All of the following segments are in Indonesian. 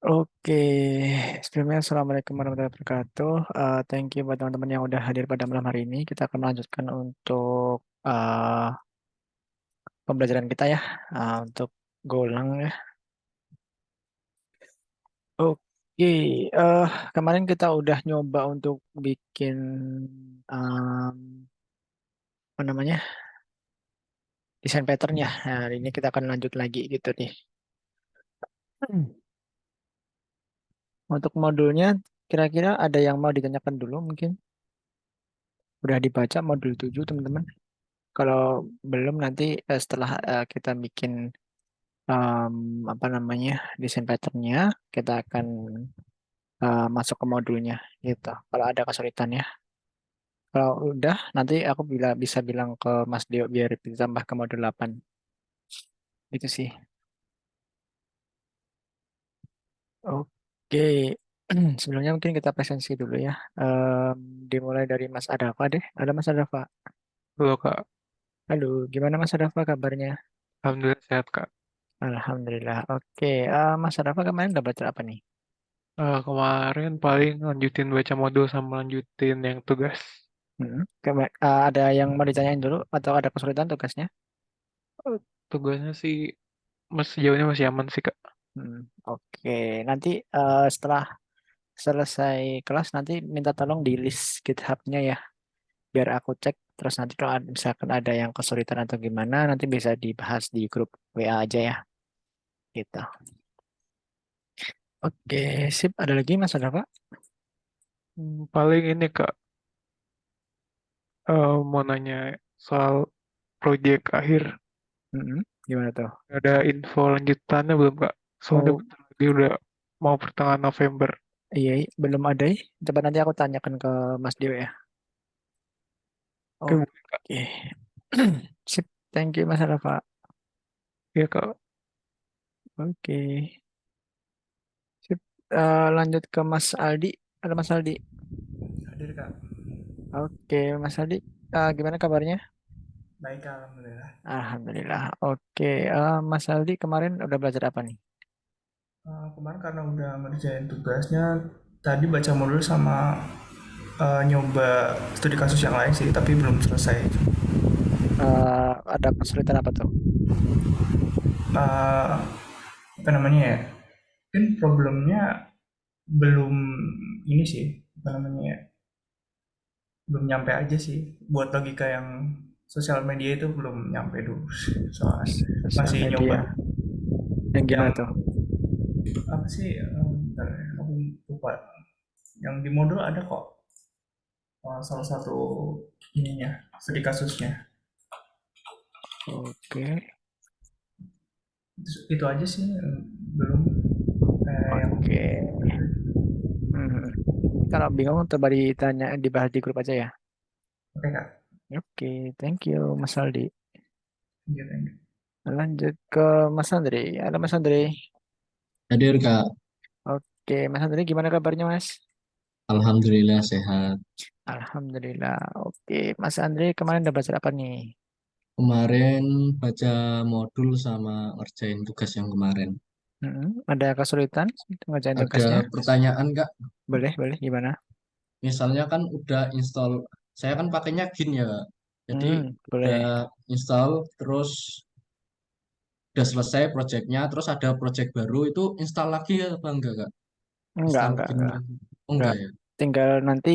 Oke, sebelumnya Assalamualaikum warahmatullahi wabarakatuh. Thank you buat teman-teman yang udah hadir pada malam hari ini. Kita akan melanjutkan untuk pembelajaran kita ya, untuk golang ya. Oke, eh kemarin kita udah nyoba untuk bikin apa namanya desain pattern ya. Nah, hari ini kita akan lanjut lagi gitu nih. Hmm. Untuk modulnya, kira-kira ada yang mau ditanyakan dulu mungkin? Udah dibaca modul 7 teman-teman? Kalau belum nanti setelah kita bikin em, apa namanya desain patternnya, kita akan masuk ke modulnya gitu. Kalau ada kesulitan ya. Kalau udah nanti aku bisa bilang ke Mas Dio biar ditambah ke modul 8. Itu sih. Oke. Sebelumnya mungkin kita presensi dulu ya. Dimulai dari Mas Adafa deh. Ada Mas Adafa. Halo Kak, Halo, gimana Mas Adafa kabarnya? Alhamdulillah sehat Kak. Alhamdulillah. Oke, Mas Adafa kemarin udah belajar apa nih? Kemarin paling lanjutin baca modul sama lanjutin yang tugas. Ada yang mau ditanyain dulu atau ada kesulitan tugasnya? Eh, Tugasnya sih sejauh ini masih aman sih Kak. Oke, nanti setelah selesai kelas nanti minta tolong di list GitHub-nya ya, biar aku cek. Terus nanti kalau misalkan ada yang kesulitan atau gimana, nanti bisa dibahas di grup WA aja ya, gitu. Oke, sip. Ada lagi Mas, ada Pak? Paling ini Kak, mau nanya soal proyek akhir. Gimana tuh? Ada info lanjutannya belum Kak? Soalnya Oh, bentar lagi udah mau pertengahan November. iya, belum ada. Coba nanti aku tanyakan ke Mas Dio ya. Oke, boleh Kak. Oke. Sip. Thank you Mas Rafa. Ya Kak, Oke. Sip. Lanjut ke Mas Aldi. Ada Mas Aldi. Hadir Kak. Oke, Mas Aldi. Gimana kabarnya? Baik Kak, Alhamdulillah. Alhamdulillah. Oke, Mas Aldi kemarin udah belajar apa nih? Kemarin karena udah ngerjain tugasnya, tadi baca modul sama nyoba studi kasus yang lain sih, tapi belum selesai. Ada kesulitan apa tuh? Eh, apa namanya ya? Mungkin problemnya belum ini sih, apa namanya ya? Belum nyampe aja sih. Buat logika yang sosial media itu belum nyampe dulu soalnya. Sosial Masih nyoba media. Yang gimana yang tuh? apa sih? Bentar, aku lupa. Yang di modul ada kok salah satu ininya studi kasusnya. Oke, Itu aja sih belum yang oke. Hmm. Kalau bingung coba ditanya, dibahas di grup aja ya. oke kak. Oke, thank you Mas Aldi. Lanjut, lanjut. Lanjut ke Mas Andri. Ada Mas Andri. Hadir Kak, Oke, Mas Andri gimana kabarnya Mas? Alhamdulillah sehat. Alhamdulillah. Oke, Mas Andri kemarin udah belajar apa nih? Kemarin baca modul sama ngerjain tugas yang kemarin. Ada kesulitan ngerjain Ada tugasnya? pertanyaan Kak, Boleh, boleh. Gimana? misalnya kan udah install, saya kan pakainya Gin ya Kak. Jadi udah Boleh. install, terus udah selesai projectnya, terus ada project baru itu install lagi apa enggak Kak? Enggak, Install enggak, Gin enggak. lagi. Oh Enggak. enggak ya? Tinggal nanti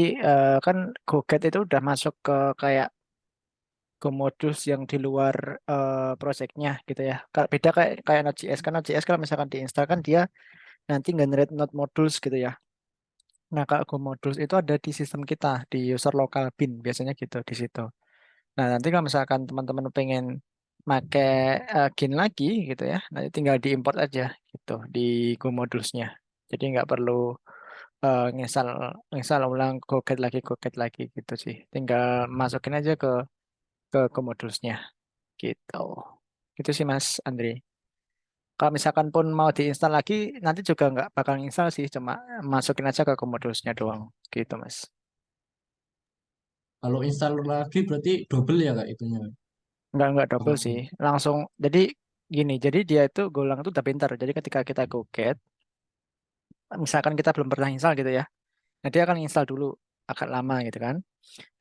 kan GoGet itu udah masuk ke kayak ke modus yang di luar projectnya gitu ya. Beda kayak kayak Node.js kan Node.js kalau misalkan diinstal kan dia nanti generate node modules gitu ya. Nah, kalau Go modules itu ada di sistem kita di user local bin biasanya gitu di situ. Nah, nanti kalau misalkan teman-teman pengen make Gin lagi gitu ya, nanti tinggal diimport aja gitu di Go modulesnya. Jadi nggak perlu nginstal nginstal ulang go get lagi gitu sih. Tinggal masukin aja ke modulesnya gitu. Gitu sih Mas Andri. Kalau misalkan pun mau diinstal lagi, nanti juga nggak bakal install sih, cuma masukin aja ke modulesnya doang gitu Mas. Kalau install lagi berarti double ya Kak itunya. Nggak double sih, Oh, langsung. Jadi gini, jadi dia itu Golang itu udah pintar. Jadi ketika kita go get, misalkan kita belum pernah install gitu ya. Nah, dia akan install dulu agak lama gitu kan.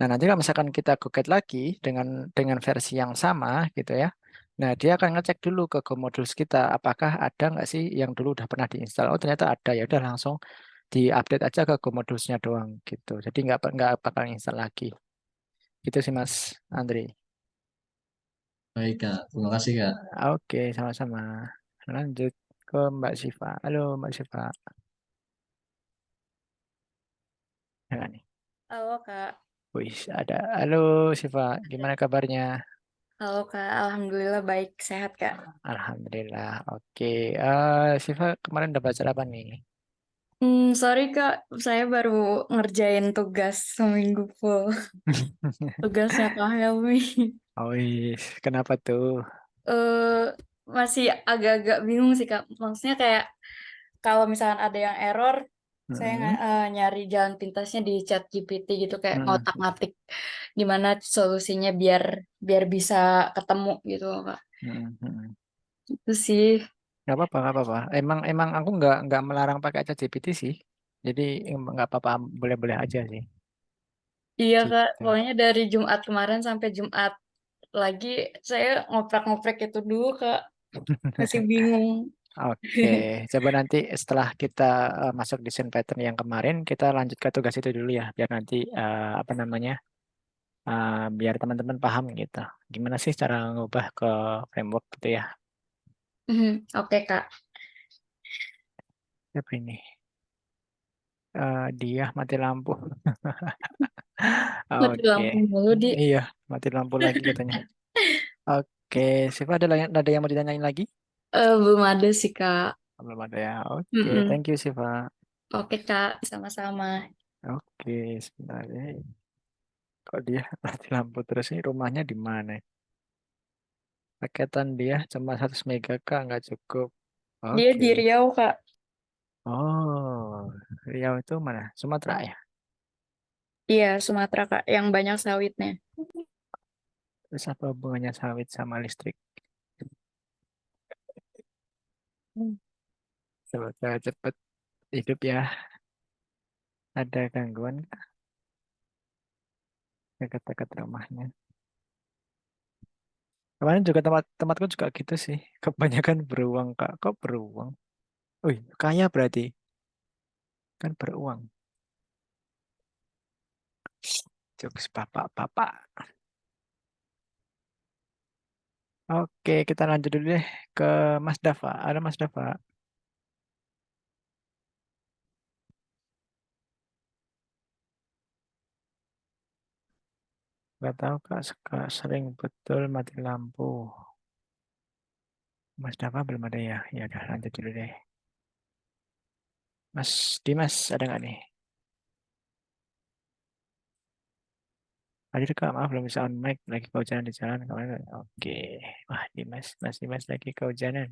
Nah, nanti kalau misalkan kita gugat lagi dengan versi yang sama gitu ya. Nah, dia akan ngecek dulu ke Go Modules kita apakah ada nggak sih yang dulu udah pernah diinstal. Oh, ternyata ada, ya udah langsung diupdate aja ke Go Modules-nya doang gitu. Jadi nggak bakal install lagi. Gitu sih Mas Andri. Baik, Kak. Terima kasih, Kak. Oke, sama-sama. Lanjut ke Mbak Siva. Halo Mbak Siva. Jangan nih. Halo Kak, Wih, ada. Halo Siva, gimana kabarnya? halo Kak, Alhamdulillah baik, sehat Kak. Alhamdulillah. Oke. Siva kemarin udah baca apa nih? Sorry Kak, saya baru ngerjain tugas seminggu full. Tugasnya Kak Helmi. Oh, kenapa tuh? eh Masih agak-agak bingung sih Kak. Maksudnya kayak kalau misalkan ada yang error, saya Hmm, nyari jalan pintasnya di ChatGPT gitu, kayak hmm, ngotak-ngatik gimana solusinya biar biar bisa ketemu gitu loh, Kak. hmm. Itu sih. Nggak apa-apa, nggak apa-apa. Emang aku nggak melarang pakai ChatGPT sih. Jadi nggak apa-apa, boleh-boleh aja sih. Iya Kak, Gitu. pokoknya dari Jumat kemarin sampai Jumat lagi saya ngoprek-ngoprek itu dulu Kak, masih bingung. Oke, coba nanti setelah kita masuk desain pattern yang kemarin, kita lanjut ke tugas itu dulu ya, biar nanti apa namanya, biar teman-teman paham gitu. Gimana sih cara ngubah ke framework gitu ya? Oke Kak, Siapa ini? Dia mati lampu. mati Oke, lampu mulu di. iya mati lampu lagi katanya. Oke, siapa ada yang mau ditanyain lagi? Belum ada sih Kak. Belum ada ya. Oke, Mm-mm. thank you Siva. Oke Kak, sama-sama. Oke, sebentar ya. Kok dia mati lampu terus nih? Rumahnya di mana? Paketan dia cuma 100 mega kak, nggak cukup. Dia Oke. di Riau Kak. Oh, Riau itu mana? Sumatera ya? Iya, Sumatera Kak, yang banyak sawitnya. Terus apa hubungannya sawit sama listrik? Hmm. Semoga cepet hidup ya. Ada gangguan kah dekat-dekat rumahnya? Kemarin juga tempatku juga gitu sih. Kebanyakan beruang kak. Kok beruang? Wih, kaya berarti. Kan beruang. Jokes bapak-bapak. Oke, kita lanjut dulu deh ke Mas Dava. Ada Mas Dava. Gak tahu kak, sering betul mati lampu. Mas Dava belum ada ya? Ya udah lanjut dulu deh. Mas Dimas ada nggak nih? Hadir kak, maaf belum bisa on mic. Lagi kehujanan di jalan kemarin. Oke. Wah Dimas, Mas Dimas lagi kehujanan.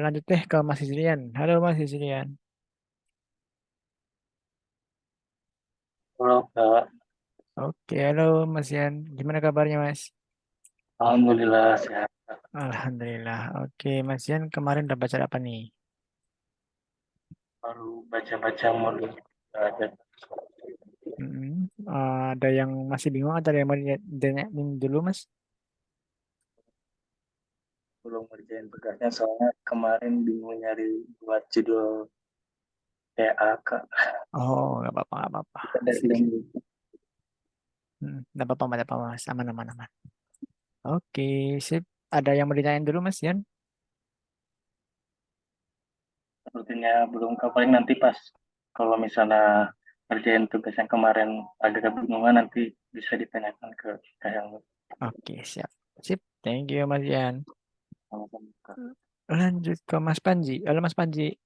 Lanjut deh ke Mas Izrian. Halo Mas Izrian. Halo Kak, Oke, halo Mas Ian. Gimana kabarnya Mas? Alhamdulillah sehat. Alhamdulillah. Oke, Mas Ian kemarin udah baca apa nih? Baru baca-baca modul ada Mm-mm. Ada yang masih bingung atau ada yang mau ditanyain dulu Mas? belum ngerjain tugasnya soalnya kemarin bingung nyari buat judul TA Kak. Oh, nggak apa-apa, nggak apa-apa. Kita deadline dulu. Nggak apa-apa, Mas. Aman, aman, aman. Oke, sip. Ada yang mau ditanyain dulu, Mas Ian? Rutinnya belum Kak, paling nanti pas kalau misalnya ngerjain tugas yang kemarin agak kebingungan nanti bisa ditanyakan ke Kak yang Oke, siap. Sip. Thank you, Mas Ian. sama-sama Kak. Lanjut ke Mas Panji. Halo, Mas Panji.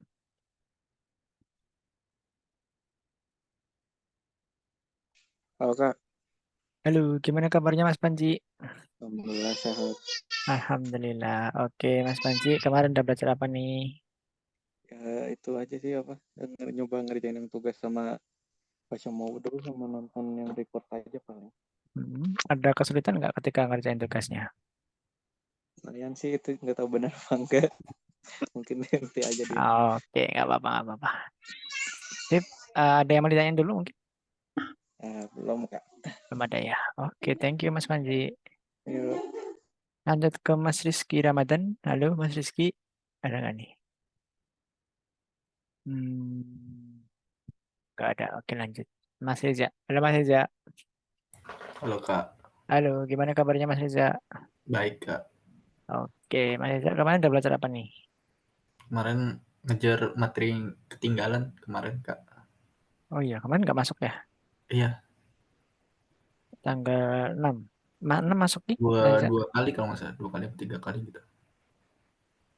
Halo Kak, Halo, gimana kabarnya Mas Panji? Alhamdulillah sehat. Alhamdulillah. Oke, Mas Panji. Kemarin udah belajar apa nih? Ya itu aja sih apa, nyoba ngerjain yang tugas sama baca modul sama nonton yang report aja paling. Ada kesulitan nggak ketika ngerjain tugasnya? Lumayan sih itu nggak tahu benar apa enggak. Mungkin nanti aja deh. Oke, nggak apa-apa, nggak apa-apa. Sip, ada yang mau ditanyain dulu mungkin? Belum Kak. Belum ada ya. Oke, thank you Mas Panji. Yuk. Lanjut ke Mas Rizky Ramadan. Halo Mas Rizky, ada nggak nih? Nggak ada. Oke, lanjut. Mas Reza. Halo Mas Reza. Halo Kak, Halo, gimana kabarnya Mas Reza? baik Kak. Oke, Mas Reza kemarin udah belajar apa nih? Kemarin ngejar materi yang ketinggalan kemarin Kak. Oh iya, kemarin nggak masuk ya? Iya, Tanggal 6. 6 masuk nih, dua, Mas Reza? 2 kali kalau nggak salah, 2 kali atau 3 kali gitu.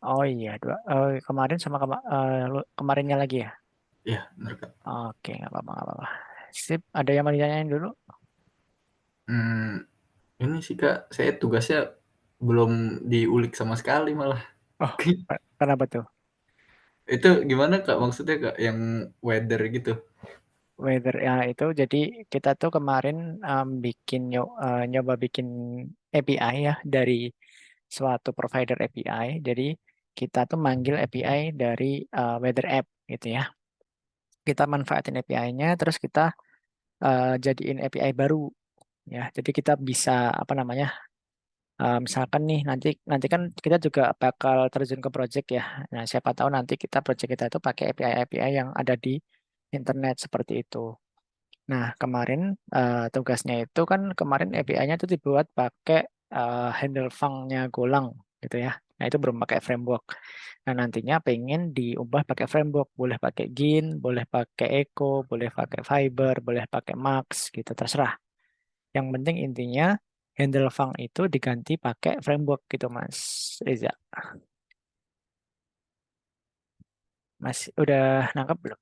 Oh iya, kemarin sama kemarinnya lagi ya? Iya, benar Kak. Oke, nggak apa-apa, nggak apa-apa. Sip, ada yang mau ditanyain dulu? Ini sih Kak, saya tugasnya belum diulik sama sekali malah. Oh, kenapa tuh? Itu gimana Kak maksudnya Kak, yang weather gitu? Weather ya itu jadi kita tuh kemarin nyoba bikin API ya dari suatu provider API. Jadi kita tuh manggil API dari weather app gitu ya. Kita manfaatin API-nya terus kita jadiin API baru ya. Jadi kita bisa apa namanya? Misalkan nih nanti nanti kan kita juga bakal terjun ke project ya. Nah, siapa tahu nanti project kita itu pakai API yang ada di internet seperti itu. Nah, kemarin tugasnya itu kan kemarin API-nya itu dibuat pakai handle func-nya Golang gitu ya. Nah, itu belum pakai framework. Nah, nantinya pengen diubah pakai framework. Boleh pakai Gin, boleh pakai Echo, boleh pakai Fiber, boleh pakai Max gitu, terserah. Yang penting intinya handle func itu diganti pakai framework gitu, Mas Reza. Mas udah nangkep belum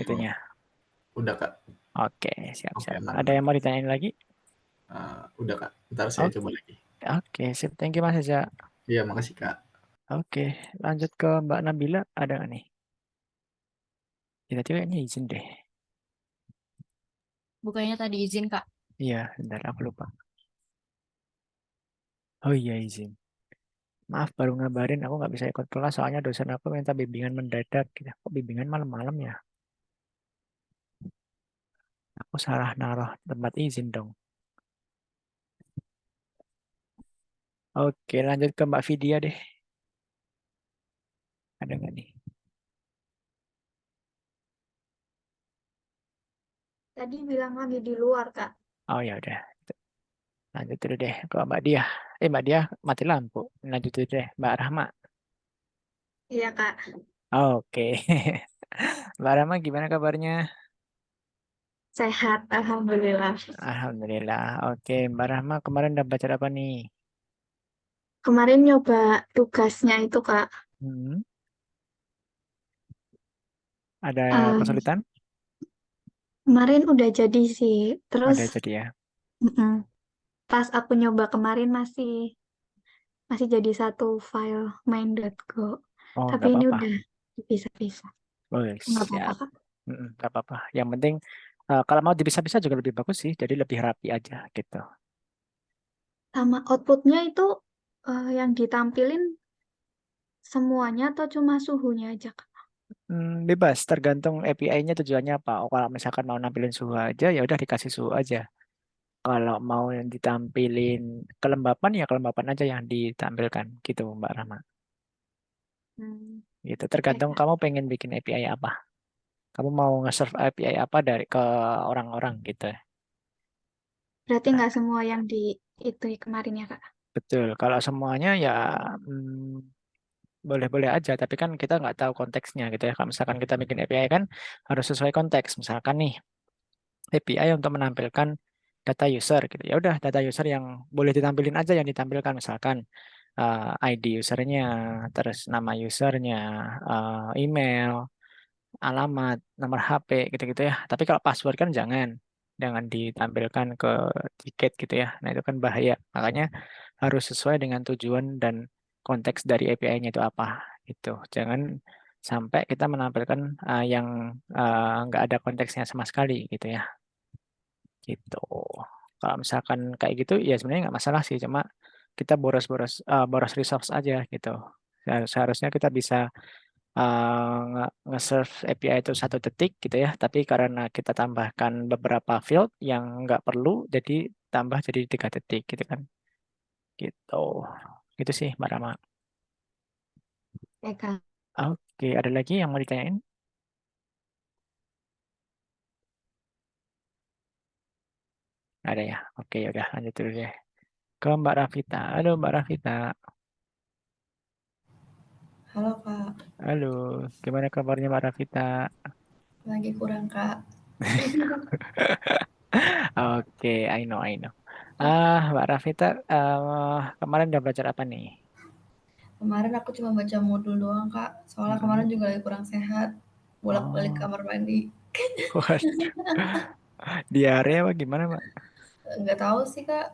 itunya? Udah Kak. Oke, Oke, siap-siap. Ada yang mantap. mau ditanyain lagi? Udah Kak, ntar saya Oke, coba lagi. oke, sip. Thank you Mas Reza. Iya, makasih Kak. Oke, lanjut ke Mbak Nabila. Ada nggak nih? Tiba-tiba ini izin deh. Bukannya tadi izin, Kak. Iya, bentar aku lupa. Oh iya izin. Maaf baru ngabarin aku nggak bisa ikut kelas soalnya dosen aku minta bimbingan mendadak. Gitu. Kok bimbingan malam-malam ya? Aku salah naruh tempat izin dong. Oke, lanjut ke Mbak Vidya deh. Ada nggak nih? Tadi bilang lagi di luar, Kak. Oh ya udah. Lanjut dulu deh ke Mbak Dia. Mbak Dia mati lampu. Lanjut dulu deh Mbak Rahma. Iya, Kak. Oke. Mbak Rahma gimana kabarnya? Sehat, Alhamdulillah. Alhamdulillah. Oke, Mbak Rahma kemarin udah baca apa nih? Kemarin nyoba tugasnya itu, Kak. Hmm, ada Em, kesulitan? Kemarin udah jadi sih. Terus, Ada jadi ya. mm-mm, pas aku nyoba kemarin masih jadi satu file main.go. Oh, Tapi nggak ini apa-apa. udah bisa-bisa. Oh, Nggak apa-apa, siap. Kak. Nggak apa-apa. Yang penting kalau mau dipisah-pisah juga lebih bagus sih. Jadi lebih rapi aja gitu. Sama outputnya itu yang ditampilin semuanya atau cuma suhunya aja, Kak? Bebas, tergantung API-nya tujuannya apa. Oh, kalau misalkan mau nampilin suhu aja, ya udah dikasih suhu aja. Kalau mau yang ditampilin kelembapan, ya kelembapan aja yang ditampilkan gitu, Mbak Rama. Hmm, Gitu. oke, Tergantung Kak. kamu pengen bikin API apa. Kamu mau nge-serve API apa dari ke orang-orang gitu. Berarti nggak semua yang di itu kemarin ya, Kak? Betul. Kalau semuanya ya boleh-boleh aja. Tapi kan kita nggak tahu konteksnya gitu ya. Kalau misalkan kita bikin API kan harus sesuai konteks. Misalkan nih API untuk menampilkan data user gitu. Ya udah data user yang boleh ditampilin aja yang ditampilkan. Misalkan ID usernya, terus nama usernya, email, alamat, nomor HP gitu-gitu ya. Tapi kalau password kan jangan ditampilkan ke tiket gitu ya. Nah, itu kan bahaya. Makanya harus sesuai dengan tujuan dan konteks dari API-nya itu apa gitu. Jangan sampai kita menampilkan yang nggak ada konteksnya sama sekali gitu ya. Gitu. Kalau misalkan kayak gitu ya sebenarnya nggak masalah sih, cuma kita boros resource aja gitu. Seharusnya kita bisa nge-serve API itu 1 detik gitu ya, tapi karena kita tambahkan beberapa field yang nggak perlu, jadi tambah jadi 3 detik gitu kan. Gitu. Gitu sih, Mbak Rama. Ya, Kak. Oke, ada lagi yang mau ditanyain? Ada ya? Oke, ya udah lanjut dulu deh. Ke Mbak Rafita. Halo Mbak Rafita. Halo Kak, Halo, gimana kabarnya Mbak Rafita? lagi kurang Kak. Oke, I know, I know. Mbak Rafita, kemarin udah belajar apa nih? Kemarin aku cuma baca modul doang Kak, soalnya Mm-mm. kemarin juga lagi kurang sehat, bolak-balik Oh, kamar mandi. waduh. Diare apa gimana, Mbak? Nggak tahu sih Kak,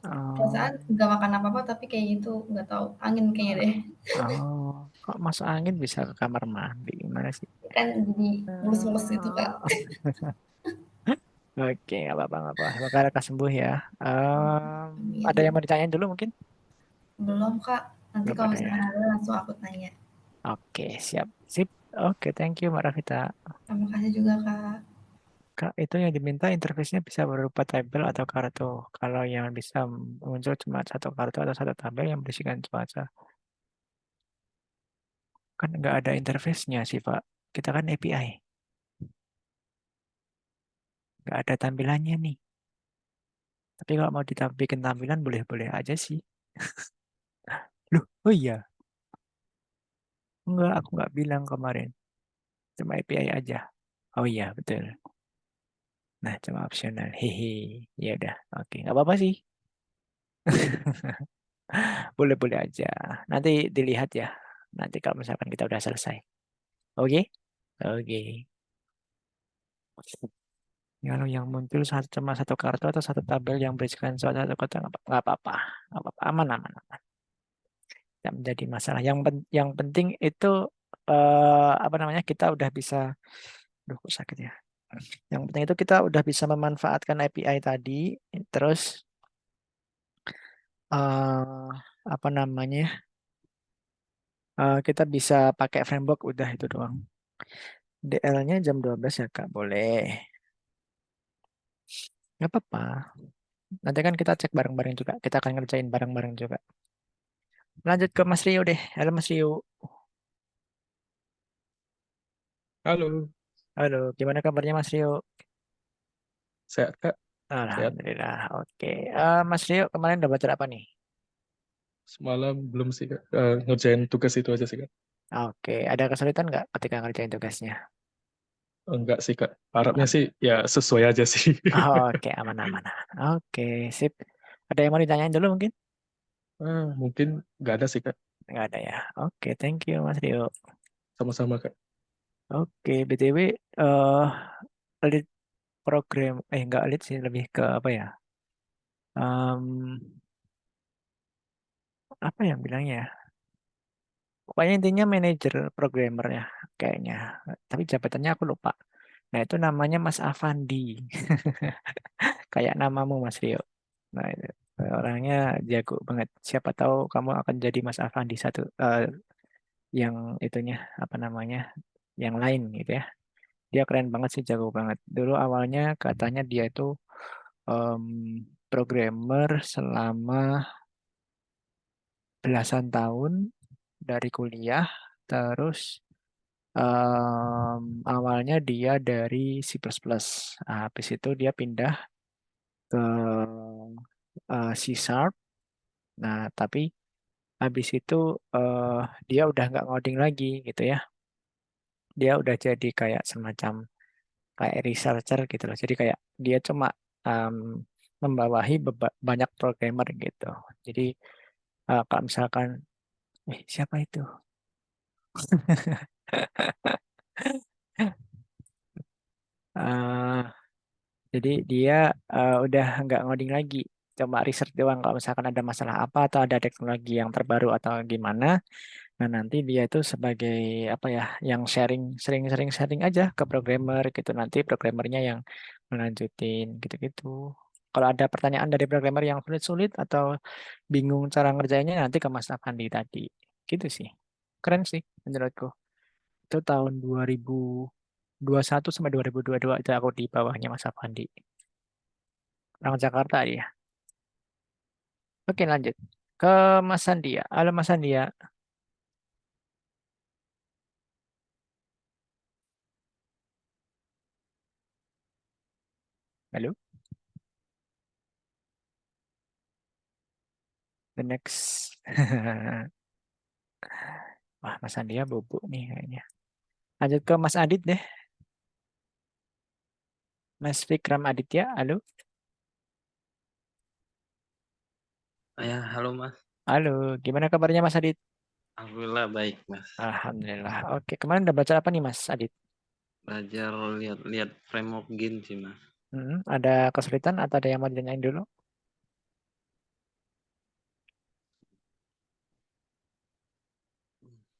perasaan Oh, nggak makan apa-apa tapi kayak gitu, nggak tahu, angin kayaknya deh. oh, kok masuk angin bisa ke kamar mandi? Gimana sih? Kan jadi mulus-mulus gitu Kak. Oke, nggak apa-apa, nggak apa-apa. Semoga lekas sembuh ya. Ada yang Amin. mau ditanyain dulu mungkin? Belum Kak, nanti Belum kalau ada ya. misalkan ada langsung aku tanya. Oke, siap. Sip. Oke, thank you, Mbak Rafita. Terima kasih juga Kak. Kak, itu yang diminta interface-nya bisa berupa tabel atau kartu. Kalau yang bisa muncul cuma 1 kartu atau 1 tabel yang berisikan cuaca. Kan nggak ada interface-nya sih, Pak. Kita kan API. Nggak ada tampilannya nih. Tapi kalau mau bikin tampilan, boleh-boleh aja sih. Loh, oh iya. Enggak, aku nggak bilang kemarin. Cuma API aja. Oh iya, betul. Nah, cuma opsional. Hehe. Ya udah, oke. Nggak apa-apa sih. Boleh-boleh aja. Nanti dilihat ya. Nanti kalau misalkan kita udah selesai. Oke? Oke. Kalau yang muncul cuma 1 kartu atau 1 tabel yang berisikan suatu kota nggak apa-apa, nggak apa-apa, aman aman aman. Tidak menjadi masalah. Yang penting itu apa namanya kita udah bisa, duh kok sakit ya. Yang penting itu kita udah bisa memanfaatkan API tadi, terus eh apa namanya kita bisa pakai framework udah itu doang. DL-nya jam 12 ya Kak, boleh. Nggak apa-apa. Nanti kan kita cek bareng-bareng juga. Kita akan ngerjain bareng-bareng juga. Lanjut ke Mas Rio deh. Halo Mas Rio. Halo, Halo, gimana kabarnya Mas Rio? sehat Kak? Sehat. Alhamdulillah. Oke. Mas Rio kemarin udah belajar apa nih? Semalam belum sih Kak. Ngerjain tugas itu aja sih Kak. Oke. Ada kesulitan nggak ketika ngerjain tugasnya? Enggak sih Kak. Harapnya sih ya sesuai aja sih. Oke, aman-aman. Oke, sip. Ada yang mau ditanyain dulu mungkin? Mungkin nggak ada sih Kak. Nggak ada ya. Oke, thank you Mas Rio. Sama-sama Kak. Oke, BTW lead program, nggak lead sih, lebih ke apa ya? Em, apa yang bilangnya ya? Pokoknya intinya manajer programmer ya kayaknya. Tapi jabatannya aku lupa. Nah, itu namanya Mas Avandi. Kayak namamu Mas Rio. Nah, itu orangnya jago banget. Siapa tahu kamu akan jadi Mas Avandi yang itunya apa namanya? Yang lain gitu ya. Dia keren banget sih, jago banget. Dulu awalnya katanya dia itu em, programmer selama belasan tahun dari kuliah. Terus awalnya dia dari C++. Nah, habis itu dia pindah ke C Sharp. Nah, tapi habis itu eh, dia udah nggak ngoding lagi gitu ya. Dia udah jadi kayak semacam kayak researcher gitu loh. Jadi kayak dia cuma em, membawahi banyak programmer gitu. Jadi kalau misalkan, siapa itu? Eh, Jadi dia udah nggak ngoding lagi, cuma research doang. Kalau misalkan ada masalah apa atau ada teknologi yang terbaru atau gimana, nah nanti dia itu sebagai apa ya, yang sering-sering sharing aja ke programmer gitu. Nanti programmernya yang melanjutin gitu-gitu. Kalau ada pertanyaan dari programmer yang sulit-sulit atau bingung cara ngerjainnya, nanti ke Mas Afandi tadi Gitu sih. Keren sih menurutku. Itu tahun 2021 sampai 2022 itu aku di bawahnya Mas Afandi. Orang Jakarta dia. Oke, lanjut ke Mas Sandia. Halo Mas Sandia. Halo. The next. Wah, Mas Sandia bubuk nih kayaknya. Lanjut ke Mas Adit deh. Mas Fikram Aditya. Halo. Ya, halo Mas. Halo. Gimana kabarnya Mas Adit? Alhamdulillah baik Mas. Alhamdulillah. Oke, kemarin udah baca apa nih Mas Adit? Belajar lihat-lihat framework Gin sih Mas. Ada kesulitan atau ada yang mau ditanyain dulu?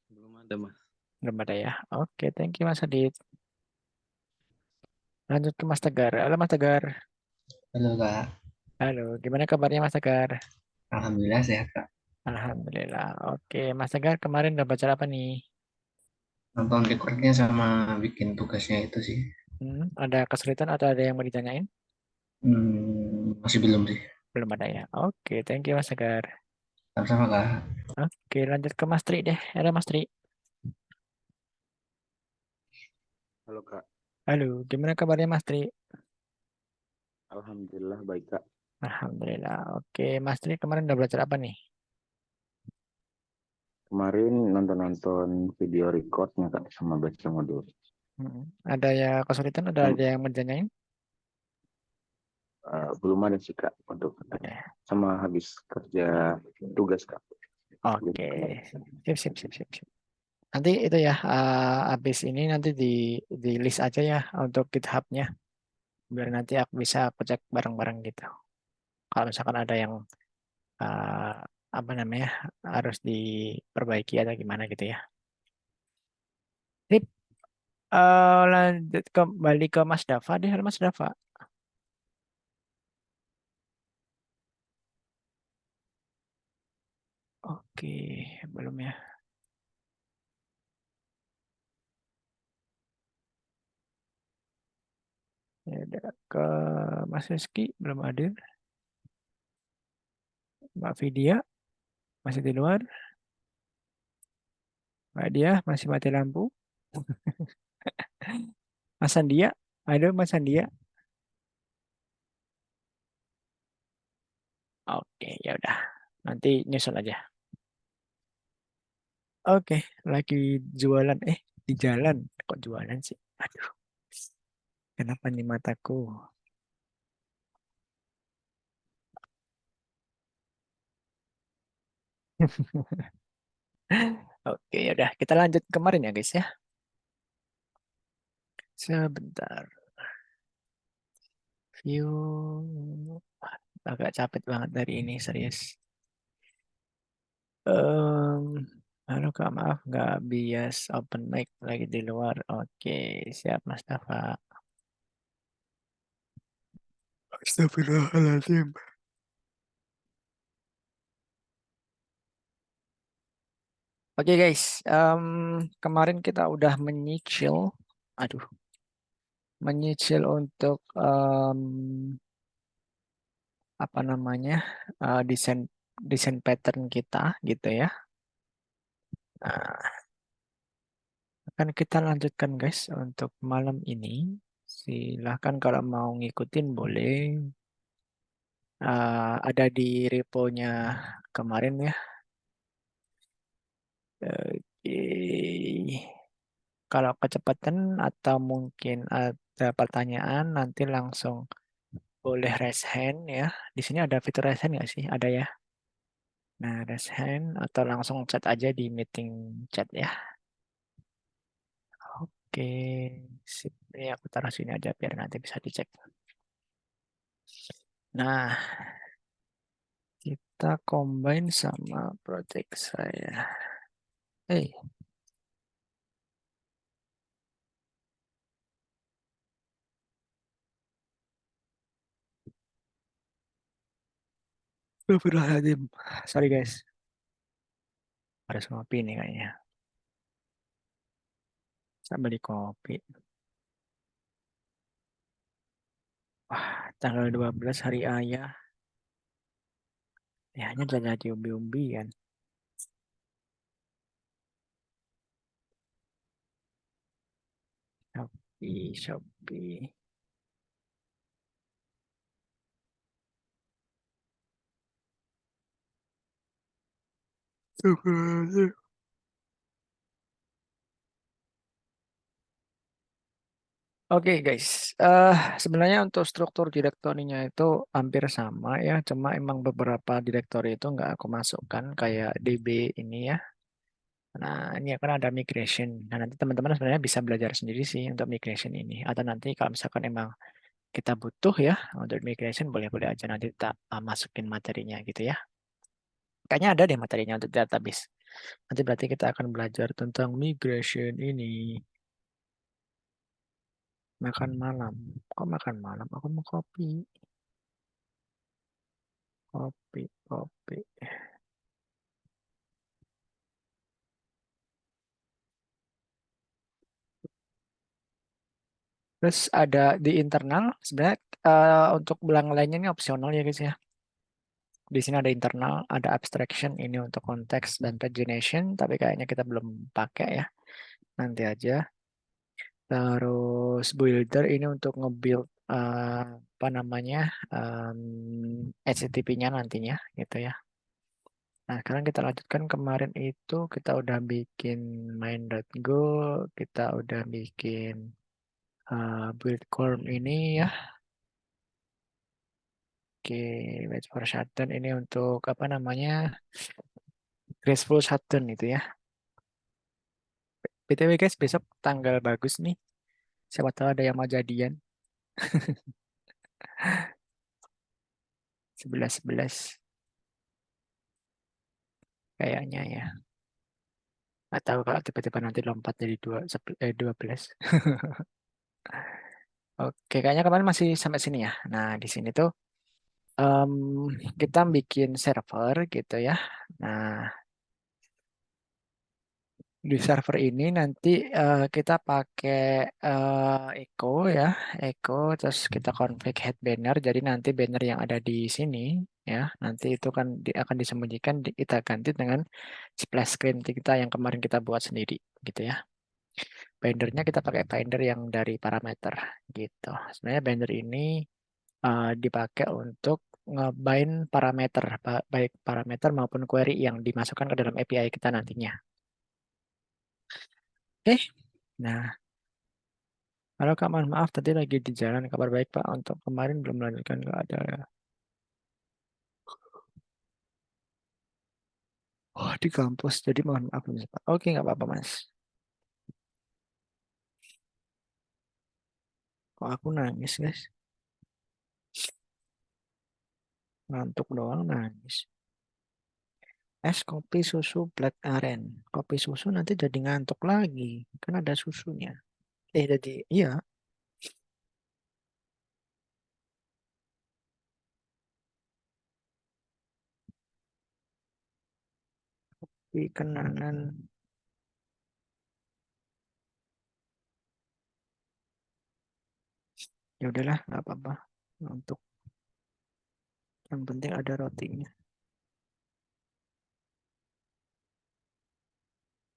Belum ada Mas. Belum ada ya. Oke, thank you Mas Adit. Lanjut ke Mas Tegar. Halo Mas Tegar. Halo Kak, Halo, gimana kabarnya Mas Tegar? Alhamdulillah sehat Kak. Alhamdulillah. Oke, Mas Tegar kemarin udah baca apa nih? Nonton recordnya sama bikin tugasnya itu sih. Ada kesulitan atau ada yang mau ditanyain? Masih belum sih. Belum ada ya. Oke, thank you Mas Tegar. Sama-sama Kak. Oke, lanjut ke Mas Tri deh. Halo Mas Tri. Halo Kak, Halo, gimana kabarnya Mas Tri? Alhamdulillah baik Kak. Alhamdulillah. Oke, Mas Tri kemarin udah belajar apa nih? Kemarin nonton-nonton video recordnya Kak sama baca modul. Ada ya kesulitan, ada yang mau ditanyain? Belum ada sih Kak untuk sama habis kerja tugas Kak. Oke, sip. Nanti itu ya, habis ini nanti di list aja ya untuk GitHub-nya. Biar nanti aku bisa aku cek bareng-bareng gitu. Kalau misalkan ada yang uh, apa namanya harus diperbaiki atau gimana gitu ya. Sip. Lanjut kembali ke Mas Dava deh, halo Mas Dava. Oke, belum ya. Ya udah ke Mas Rizky belum ada. Mbak Vidya masih di luar. Mbak Dia masih mati lampu. Mas Sandia, ada Mas Sandia. Oke, ya udah. Nanti nyusul aja. Oke, lagi jualan. Di jalan. Kok jualan sih? Aduh, kenapa nih mataku? Oke, ya udah. Kita lanjut kemarin ya, guys ya. Sebentar. View. Agak capek banget dari ini, serius. Halo Kak, maaf nggak bias open mic lagi di luar. Oke, siap Mas Tafa. Astagfirullahaladzim. Oke guys, kemarin kita udah menyicil untuk apa namanya desain desain pattern kita gitu ya. Nah, akan kita lanjutkan guys untuk malam ini. Silahkan kalau mau ngikutin boleh. Ada di repo-nya kemarin ya. Oke. Kalau kecepatan atau mungkin ada pertanyaan nanti langsung boleh raise hand ya. Di sini ada fitur raise hand nggak sih? Ada ya. Nah, raise hand atau langsung chat aja di meeting chat ya. Oke, sip. Ini aku taruh sini aja biar nanti bisa dicek. Nah, kita combine sama project saya. Astagfirullahaladzim. Sorry guys. Harus ngopi nih kayaknya. Saya beli kopi. Wah, tanggal 12 hari ayah. Ya, hanya jadi umbi-umbian. Shopee. Oke guys, sebenarnya untuk struktur direktorinya itu hampir sama ya, cuma emang beberapa direktori itu nggak aku masukkan kayak DB ini ya. Nah ini akan ada migration. Nah nanti teman-teman sebenarnya bisa belajar sendiri sih untuk migration ini. Atau nanti kalau misalkan emang kita butuh ya untuk migration boleh-boleh aja nanti kita masukin materinya gitu ya. Kayaknya ada deh materinya untuk database. Nanti berarti kita akan belajar tentang migration ini. Makan malam. Kok makan malam? Aku mau kopi. Kopi. Terus ada di internal, sebenarnya untuk belang lainnya ini opsional ya guys ya. Di sini ada internal, ada abstraction ini untuk konteks dan pagination, tapi kayaknya kita belum pakai ya. Nanti aja. Terus builder ini untuk nge-build apa namanya HTTP-nya nantinya gitu ya. Nah, sekarang kita lanjutkan kemarin itu kita udah bikin main.go, kita udah bikin build form ini ya. Oke, wait for shutdown ini untuk apa namanya graceful shutdown itu ya. BTW guys, besok tanggal bagus nih. Siapa tahu ada yang mau jadian. 11-11 kayaknya ya. Atau kalau tiba-tiba nanti lompat jadi 12. Oke, kayaknya kemarin masih sampai sini ya. Nah, di sini tuh em, kita bikin server gitu ya. Nah, di server ini nanti kita pakai echo ya, echo terus kita config head banner. Jadi nanti banner yang ada di sini ya, nanti itu kan akan disembunyikan kita ganti dengan splash screen kita yang kemarin kita buat sendiri gitu ya. Bindernya kita pakai binder yang dari parameter gitu. Sebenarnya binder ini dipakai untuk ngebind parameter, baik parameter maupun query yang dimasukkan ke dalam API kita nantinya. Nah, halo Kak, mohon maaf tadi lagi di jalan. Kabar baik Pak, untuk kemarin belum melanjutkan, nggak ada ya. Oh, di kampus, jadi mohon maaf belum sempat. Oke, nggak apa-apa Mas. Kok aku nangis guys? Ngantuk doang nangis. Es kopi susu black aren. Kopi susu nanti jadi ngantuk lagi. Kan ada susunya. Jadi iya. Kopi kenangan. Ya udahlah, nggak apa-apa. Untuk yang penting ada rotinya.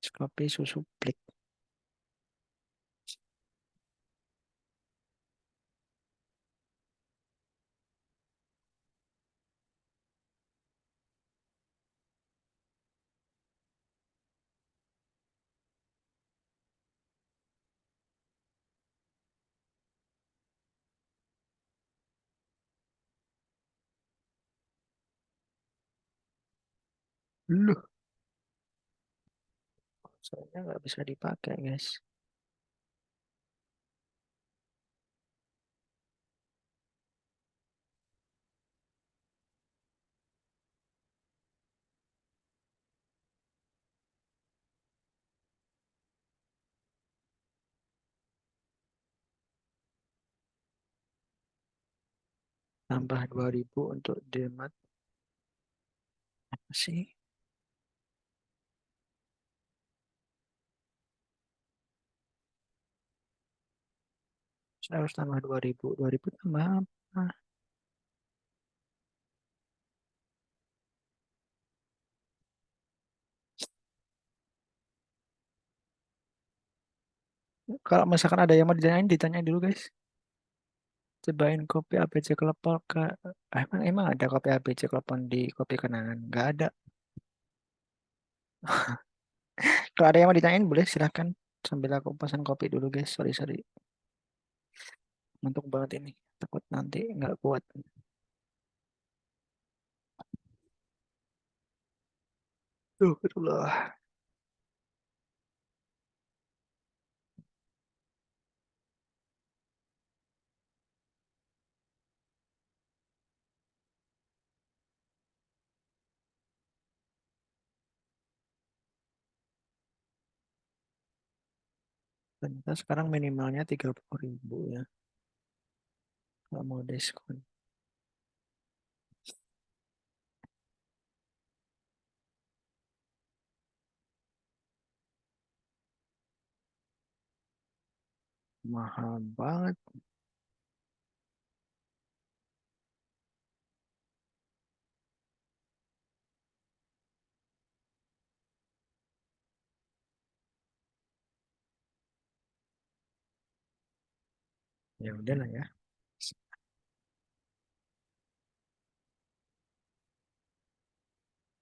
Es kopi susu black. Loh, soalnya nggak bisa dipakai guys. Tambah 2000 untuk demat. Apa sih? Saya harus tambah 2000. 2000 tambah apa? Kalau misalkan ada yang mau ditanyain dulu guys. Cobain kopi ABC Klepon ke emang ada kopi ABC Klepon di kopi kenangan? Nggak ada. Kalau ada yang mau ditanyain boleh silahkan. Sambil aku pesan kopi dulu guys. Sorry. Ngantuk banget ini. Takut nanti nggak kuat. Itulah. Ternyata sekarang minimalnya 30.000 ya. Nggak mau diskon. Mahal banget. Ya udahlah ya.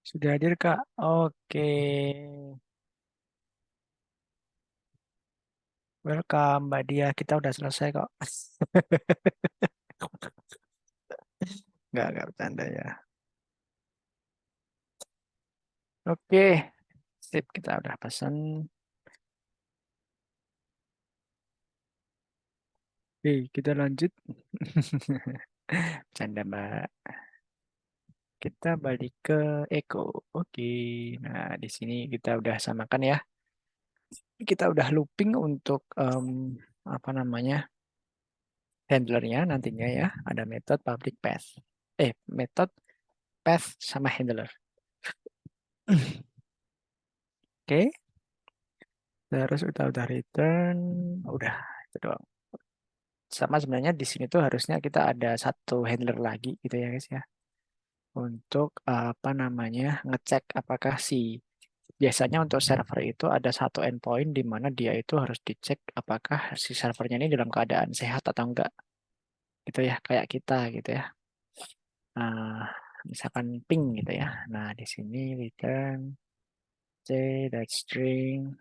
Sudah hadir Kak? Oke. Welcome Mbak Dia. Kita udah selesai kok. Nggak bercanda ya. Oke. Sip, kita udah pesan. Oke, kita lanjut. Bercanda Mbak. Kita balik ke Eko. Oke. Nah, di sini kita udah samakan ya. Kita udah looping untuk apa namanya? Handlernya nantinya ya. Ada metode public path. Metode path sama handler. Oke. Terus udah return. Udah, itu doang. Sama sebenarnya di sini tuh harusnya kita ada satu handler lagi gitu ya guys ya. Untuk apa namanya? Ngecek apakah biasanya untuk server itu ada satu endpoint di mana dia itu harus dicek apakah si servernya ini dalam keadaan sehat atau enggak. Gitu ya, kayak kita gitu ya. Nah, misalkan ping gitu ya. Nah, di sini return string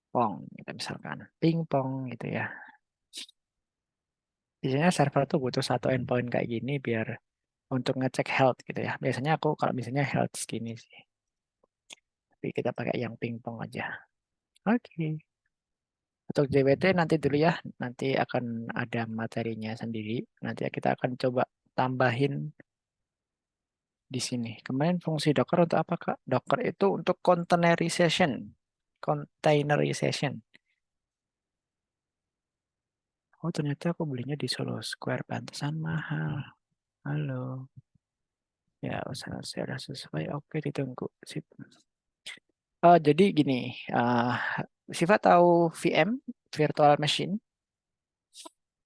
pong gitu misalkan. Ping pong gitu ya. Biasanya server tuh butuh satu endpoint kayak gini biar untuk ngecek health gitu ya. Biasanya aku kalau misalnya health segini sih. Tapi kita pakai yang pingpong aja. Oke. Untuk JWT nanti dulu ya. Nanti akan ada materinya sendiri. Nanti kita akan coba tambahin di sini. Kemarin fungsi Docker untuk apa, Kak? Docker itu untuk containerization. Containerization. Oh, ternyata aku belinya di Solo Square. Pantesan mahal. Halo. Ya, sudah sesuai. Oke, ditunggu. Sip. Jadi gini, Siva tahu VM, virtual machine,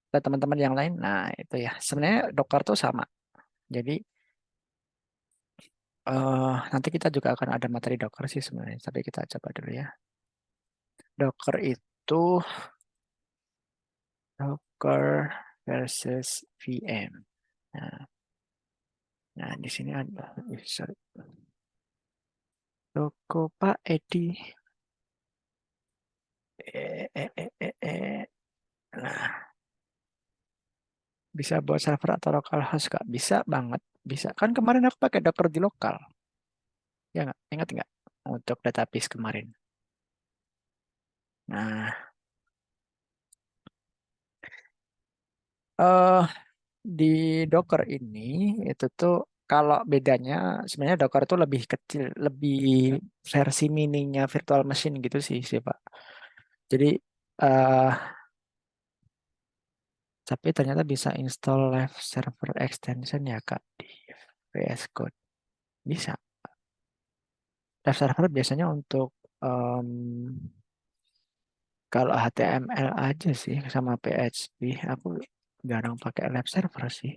dan teman-teman yang lain. Nah, itu ya. Sebenarnya Docker tuh sama. Jadi nanti kita juga akan ada materi Docker sih sebenarnya. Tapi kita coba dulu ya. Docker itu Docker versus VM. Nah di sini ada. Sorry. Toko Pak Edi. Nah, bisa buat server atau local host Kak? Bisa banget. Bisa. Kan kemarin aku pakai Docker di lokal. Ya nggak? Ingat nggak? Untuk database kemarin. Nah, di Docker ini itu tuh kalau bedanya sebenarnya Docker itu lebih kecil, lebih versi mininya virtual machine gitu sih Pak. Jadi eh tapi ternyata bisa install live server extension ya Kak di VS Code. Bisa. Live server biasanya untuk Kalau HTML aja sih sama PHP, aku jarang pakai live server sih.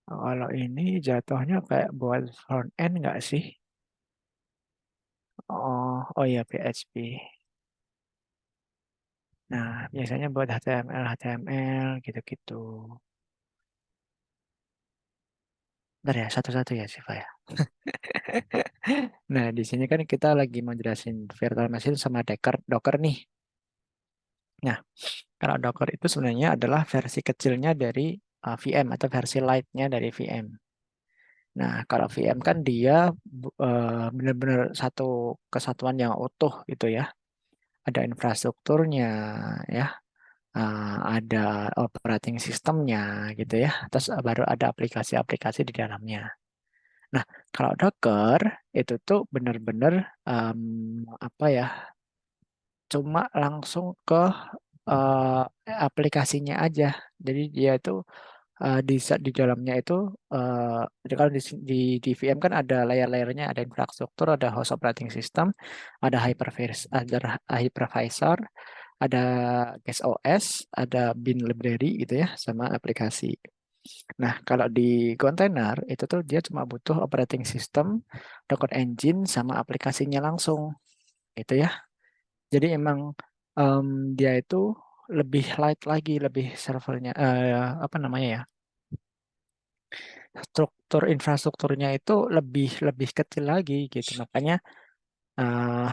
Kalau ini jatuhnya kayak buat front end nggak sih? Oh ya PHP. Nah, biasanya buat HTML gitu-gitu. Bentar ya, satu-satu ya Siva ya. Nah, di sini kan kita lagi mau jelasin virtual machine sama Docker nih. Nah, kalau Docker itu sebenarnya adalah versi kecilnya dari VM atau versi light-nya dari VM. Nah, kalau VM kan dia benar-benar satu kesatuan yang utuh gitu ya. Ada infrastrukturnya ya, ada operating sistemnya gitu ya. Terus baru ada aplikasi-aplikasi di dalamnya. Nah, kalau Docker itu tuh benar-benar apa ya? Cuma langsung ke aplikasinya aja. Jadi dia itu di dalamnya itu jadi kalau di VM kan ada layer-layernya, ada infrastruktur, ada host operating system, ada hypervisor, ada guest OS, ada bin library gitu ya, sama aplikasi. Nah, kalau di container itu tuh dia cuma butuh operating system, Docker engine, sama aplikasinya langsung gitu ya. Jadi emang em, dia itu lebih light lagi, lebih servernya apa namanya ya? Struktur infrastrukturnya itu lebih lebih kecil lagi gitu. Eh,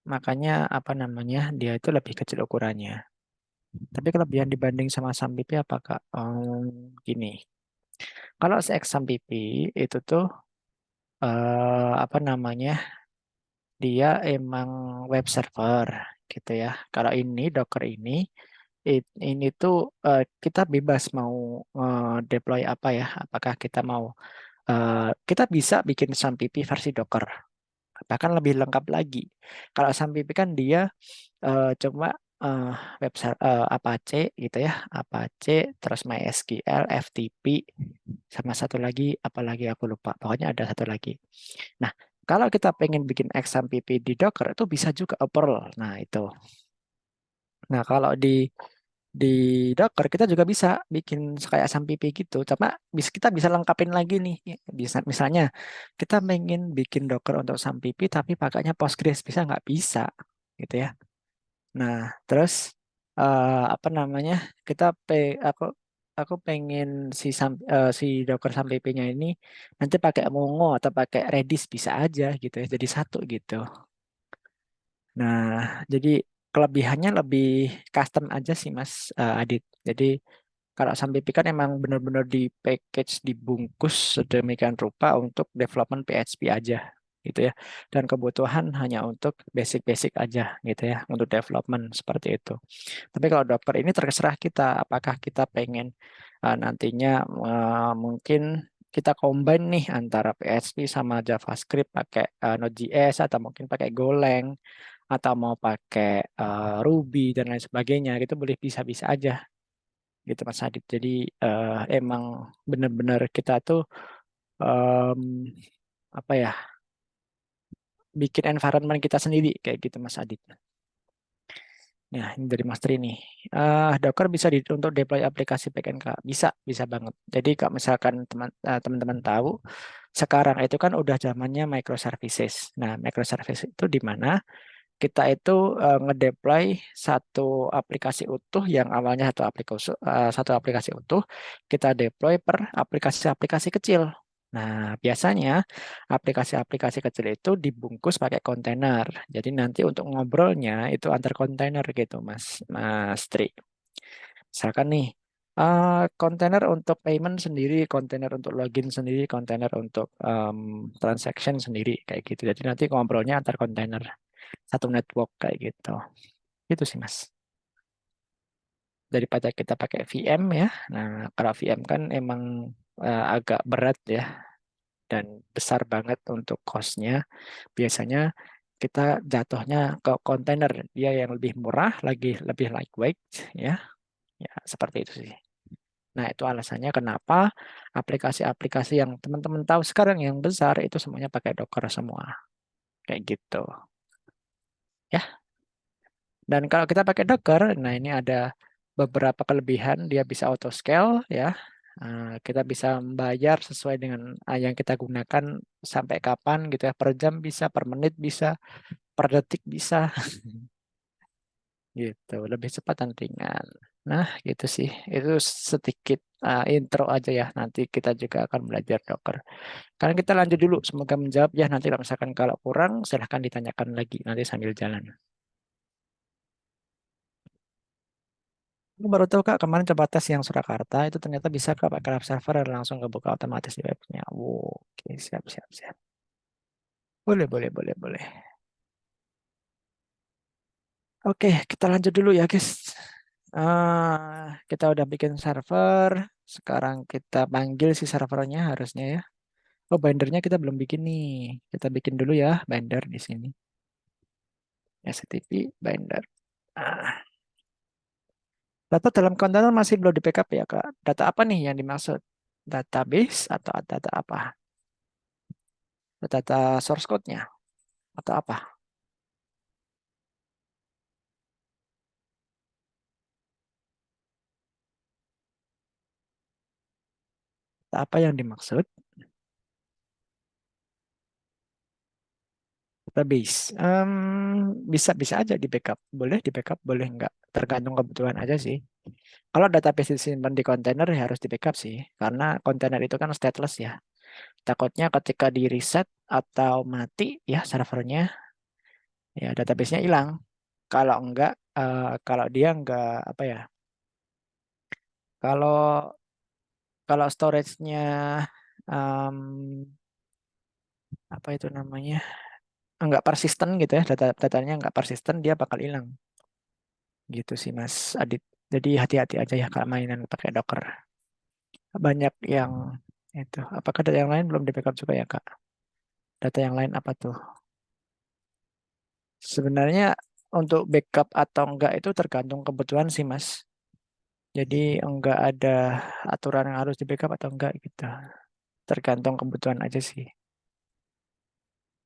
makanya apa namanya? Dia itu lebih kecil ukurannya. Tapi kelebihan dibanding sama SAMPP apa Kak? Gini. Kalau XAMPP itu tuh apa namanya? Dia emang web server gitu ya. Kalau ini Docker ini tuh kita bebas mau deploy apa ya. Apakah kita mau kita bisa bikin SAMPP versi Docker. Bahkan lebih lengkap lagi. Kalau SAMPP kan dia cuma eh, Apache gitu ya. Apache, terus MySQL, FTP, sama satu lagi, apalagi aku lupa. Pokoknya ada satu lagi. Nah, kalau kita pengen bikin XAMPP di Docker itu bisa juga Perl. Nah, itu. Nah, kalau di Docker kita juga bisa bikin kayak SAMPP gitu. Cuma kita bisa lengkapin lagi nih. Bisa misalnya kita pengen bikin Docker untuk SAMPP tapi pakainya Postgres bisa nggak bisa gitu ya. Nah, terus apa namanya? Kita aku pengen si Docker SAMPP-nya ini nanti pakai Mongo atau pakai Redis bisa aja gitu ya. Jadi satu gitu. Nah, jadi kelebihannya lebih custom aja sih Mas Adit. Jadi kalau Sampipi kan emang benar-benar di package, dibungkus sedemikian rupa untuk development PHP aja gitu ya. Dan kebutuhan hanya untuk basic-basic aja gitu ya, untuk development seperti itu. Tapi kalau Docker ini terserah kita, apakah kita pengen nantinya mungkin kita combine nih antara PHP sama JavaScript pakai Node.js atau mungkin pakai Golang atau mau pakai Ruby dan lain sebagainya, itu boleh bisa-bisa aja gitu Mas Adit. Jadi emang benar-benar kita tuh em, apa ya, bikin environment kita sendiri kayak gitu Mas Adit. Nah, ini dari Mas Tri nih. Docker bisa untuk deploy aplikasi backend Kak. Bisa banget. Jadi kalau misalkan teman-teman tahu, sekarang itu kan udah zamannya microservices. Nah, microservices itu di mana kita itu ngedeploy satu aplikasi utuh yang awalnya satu aplikasi utuh, kita deploy per aplikasi-aplikasi kecil. Nah, biasanya aplikasi-aplikasi kecil itu dibungkus pakai kontainer. Jadi nanti untuk ngobrolnya itu antar kontainer gitu, Mas Tri. Misalkan nih, kontainer untuk payment sendiri, kontainer untuk login sendiri, kontainer untuk transaction sendiri kayak gitu. Jadi nanti ngobrolnya antar kontainer satu network kayak gitu. Itu sih Mas. Daripada kita pakai VM ya. Nah, kalau VM kan emang agak berat ya dan besar banget untuk cost-nya. Biasanya kita jatuhnya ke kontainer, dia yang lebih murah, lebih lightweight ya. Ya, seperti itu sih. Nah, itu alasannya kenapa aplikasi-aplikasi yang teman-teman tahu sekarang yang besar itu semuanya pakai Docker semua. Kayak gitu. Ya. Dan kalau kita pakai Docker, nah ini ada beberapa kelebihan, dia bisa auto scale ya. Kita bisa membayar sesuai dengan yang kita gunakan sampai kapan gitu ya, per jam bisa, per menit bisa, per detik bisa. Gitu, lebih cepat dan ringan. Nah, gitu sih. Itu sedikit intro aja ya. Nanti kita juga akan belajar Docker. Sekarang kita lanjut dulu. Semoga menjawab ya. Nanti kalau misalkan kalau kurang, silahkan ditanyakan lagi nanti sambil jalan. Aku baru tahu Kak, kemarin coba tes yang Surakarta, itu ternyata bisa Kak pakai live server dan langsung kebuka otomatis di webnya. Oke, siap, siap, siap. Boleh, boleh, boleh, boleh. Oke, kita lanjut dulu ya guys. Kita udah bikin server. Sekarang kita panggil si servernya harusnya ya. Oh, bindernya kita belum bikin nih. Kita bikin dulu ya binder di sini. HTTP binder. Data dalam kontainer masih belum di backup ya Kak. Data apa nih yang dimaksud? Database atau data apa? Data source code-nya atau apa? Data apa yang dimaksud? Database. Bisa bisa aja di backup. Boleh di backup, boleh enggak. Tergantung kebutuhan aja sih. Kalau database disimpan di kontainer ya harus di backup sih. Karena kontainer itu kan stateless ya. Takutnya ketika di reset atau mati ya servernya, ya database-nya hilang. Kalau enggak, kalau dia enggak apa ya? Kalau kalau storage-nya em, apa itu namanya? Enggak persisten gitu ya, datanya enggak persisten, dia bakal hilang. Gitu sih Mas Adit. Jadi hati-hati aja ya kalau mainan pakai Docker. Banyak yang itu. Apakah data yang lain belum di backup juga ya Kak? Data yang lain apa tuh? Sebenarnya untuk backup atau enggak itu tergantung kebutuhan sih Mas. Jadi enggak ada aturan yang harus di backup atau enggak gitu. Tergantung kebutuhan aja sih.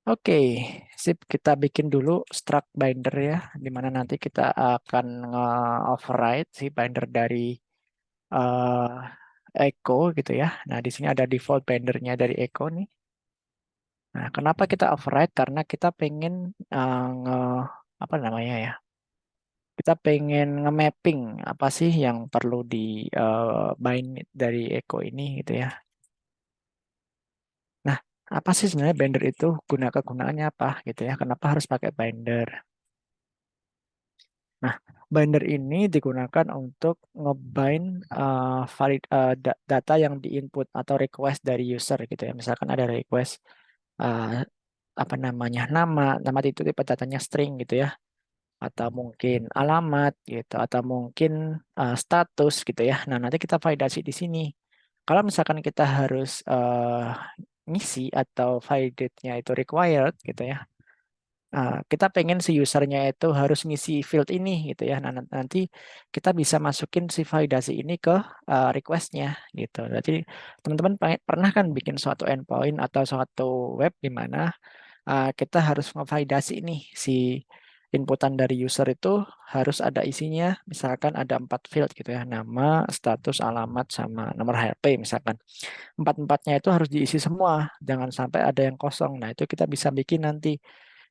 Oke, sip, kita bikin dulu struct binder ya, di mana nanti kita akan nge-override si binder dari Echo gitu ya. Nah, di sini ada default bindernya dari Echo nih. Nah, kenapa kita override? Karena kita pengen apa namanya ya? Kita pengen nge-mapping apa sih yang perlu di bind dari Echo ini gitu ya. Nah, apa sih sebenarnya binder itu? Kegunaannya apa gitu ya? Kenapa harus pakai binder? Nah, binder ini digunakan untuk ngebind data yang diinput atau request dari user gitu ya. Misalkan ada request apa namanya nama itu tipe datanya string gitu ya, atau mungkin alamat gitu, atau mungkin status gitu ya. Nah, nanti kita validasi di sini. Kalau misalkan kita harus ngisi atau validate-nya itu required gitu ya. Kita pengen si usernya itu harus ngisi field ini gitu ya. Nah, nanti kita bisa masukin si validasi ini ke request-nya gitu. Jadi teman-teman pernah kan bikin suatu endpoint atau suatu web di mana kita harus ngevalidasi nih si inputan dari user itu harus ada isinya. Misalkan ada 4 field gitu ya. Nama, status, alamat, sama nomor HP misalkan. Empat-empatnya itu harus diisi semua. Jangan sampai ada yang kosong. Nah, itu kita bisa bikin nanti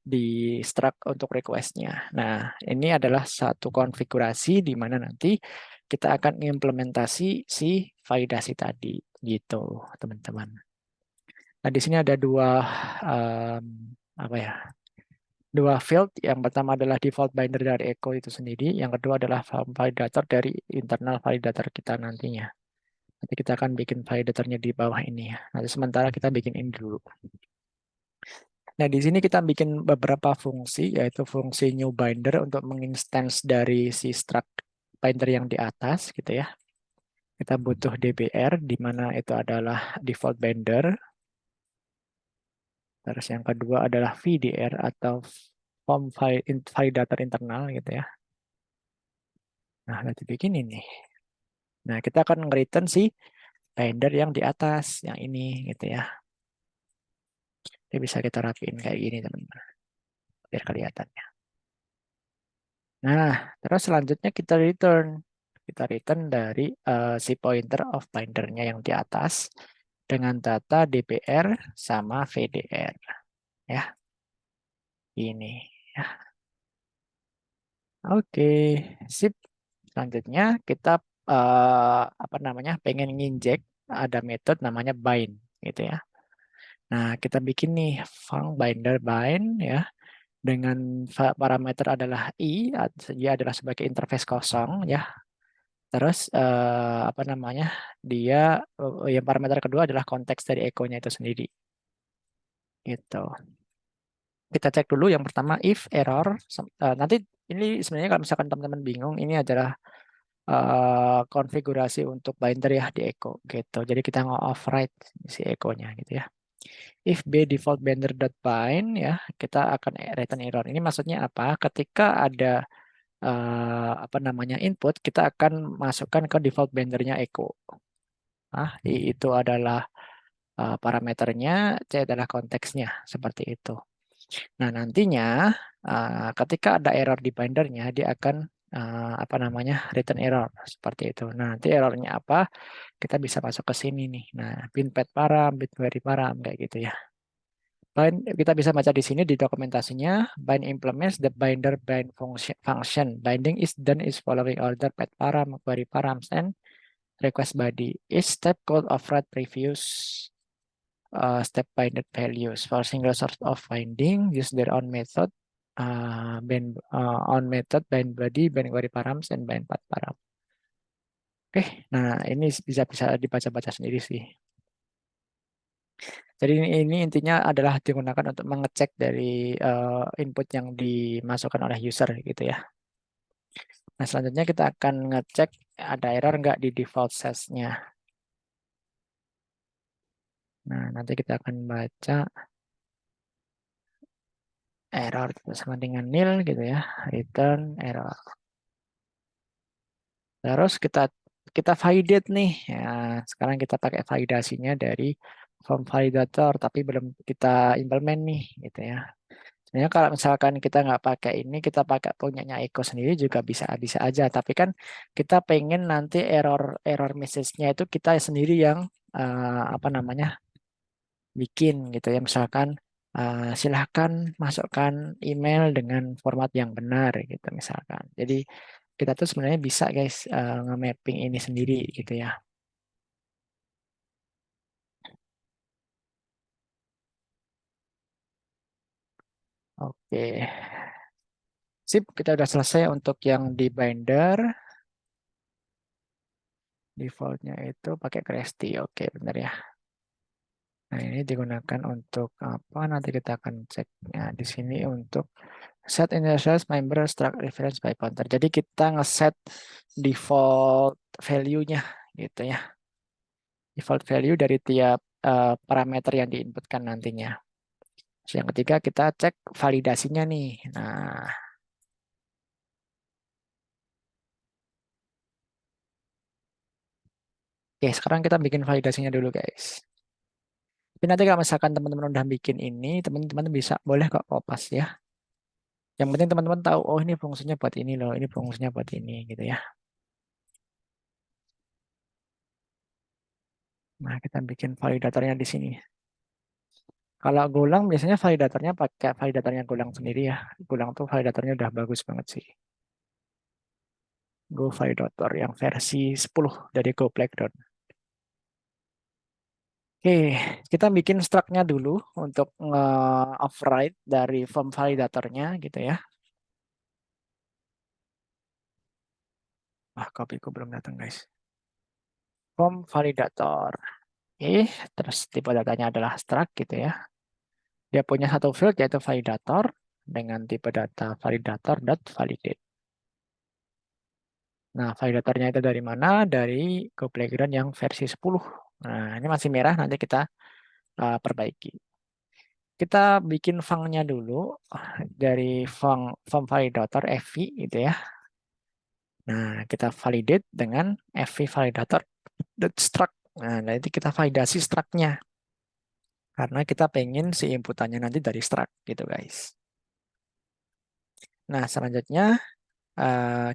di struct untuk request-nya. Nah, ini adalah satu konfigurasi di mana nanti kita akan implementasi si validasi tadi gitu, teman-teman. Nah, di sini ada apa ya? Dua field. Yang pertama adalah default binder dari Echo itu sendiri, yang kedua adalah validator dari internal validator kita nantinya. Nanti kita akan bikin validatornya di bawah ini ya. Nanti sementara kita bikin ini dulu. Nah, di sini kita bikin beberapa fungsi, yaitu fungsi new binder untuk menginstance dari si struct binder yang di atas gitu ya. Kita butuh DBR, di mana itu adalah default binder. Terus yang kedua adalah VDR atau form validator internal gitu ya. Nah, nanti bikin ini. Nah, kita akan nge-return si binder yang di atas, yang ini gitu ya. Ini bisa kita rapiin kayak gini teman-teman, biar kelihatannya. Nah, terus selanjutnya kita return. Kita return dari si pointer of bindernya yang di atas dengan data DPR sama VDR. Ya, ini. Ya. Oke, sip. Selanjutnya kita apa namanya pengen nginjek ada metode namanya bind gitu ya. Nah, kita bikin nih func binder bind ya dengan parameter adalah i, dia adalah sebagai interface kosong ya. Terus apa namanya? Dia yang parameter kedua adalah konteks dari echo-nya itu sendiri. Gitu. Kita cek dulu yang pertama if error. Nanti ini sebenarnya kalau misalkan teman-teman bingung, ini adalah konfigurasi untuk binder ya di echo gitu. Jadi kita nge-override si echo-nya gitu ya. If b default binder.bind ya, kita akan return error. Ini maksudnya apa? Ketika ada apa namanya input, kita akan masukkan ke default bindernya echo. Nah, itu adalah parameternya, C adalah konteksnya seperti itu. Nah, nantinya ketika ada error di bindernya, dia akan apa namanya return error seperti itu. Nah, nanti errornya apa? Kita bisa masuk ke sini nih. Nah, bin path param, bin query param kayak gitu ya. Bind, kita bisa baca di sini di dokumentasinya. Bind implements the binder bind function. Binding is done is following order path param, query params, and request body. Each step called override previous step binded values. For single source of binding, use their own method. On method bind body, bind query params, and bind path param. Oke, nah ini bisa dibaca-baca sendiri sih. Jadi ini intinya adalah digunakan untuk mengecek dari input yang dimasukkan oleh user gitu ya. Nah, selanjutnya kita akan ngecek ada error nggak di default sesnya. Nah, nanti kita akan baca error sama dengan nil gitu ya, return error. Terus kita validate nih. Ya, sekarang kita pakai validasinya dari form validator, tapi belum kita implement nih gitu ya. Sebenarnya kalau misalkan kita nggak pakai ini, kita pakai punyanya Eko sendiri juga bisa aja. Tapi kan kita pengen nanti error message-nya itu kita sendiri yang apa namanya bikin gitu ya. Misalkan silahkan masukkan email dengan format yang benar gitu misalkan. Jadi kita tuh sebenarnya bisa guys nge-mapping ini sendiri gitu ya. Oke. Sip, kita udah selesai untuk yang di binder. Defaultnya itu pakai Cresti. Oke, benar ya. Nah, ini digunakan untuk apa? Nanti kita akan ceknya di sini untuk set initialize member struct reference by pointer. Jadi kita ngeset default value-nya gitu ya. Default value dari tiap parameter yang diinputkan nantinya. Terus yang ketiga kita cek validasinya nih. Nah, oke, sekarang kita bikin validasinya dulu guys. Tapi nanti kalau misalkan teman-teman udah bikin ini, teman-teman bisa boleh kok kopas ya. Yang penting teman-teman tahu, oh ini fungsinya buat ini loh, ini fungsinya buat ini gitu ya. Nah, kita bikin validatornya di sini. Kalau Golang biasanya validatornya pakai validatornya Golang sendiri ya. Golang tuh validatornya udah bagus banget sih. Go validator yang versi 10 dari Go Playground. Oke, kita bikin struct-nya dulu untuk nge-override dari form validatornya gitu ya. Copyku belum datang guys. Form validator. Oke, terus tipe datanya adalah struct gitu ya. Dia punya satu field yaitu validator dengan tipe data validator.validate. Nah, validatornya itu dari mana? Dari Go Playground yang versi 10. Nah, ini masih merah, nanti kita perbaiki. Kita bikin func-nya dulu dari form validator FV gitu ya. Nah, kita validate dengan fv validator struct. Nah, nanti kita validasi struct-nya. Karena kita pengen si inputannya nanti dari struct gitu guys. Nah, selanjutnya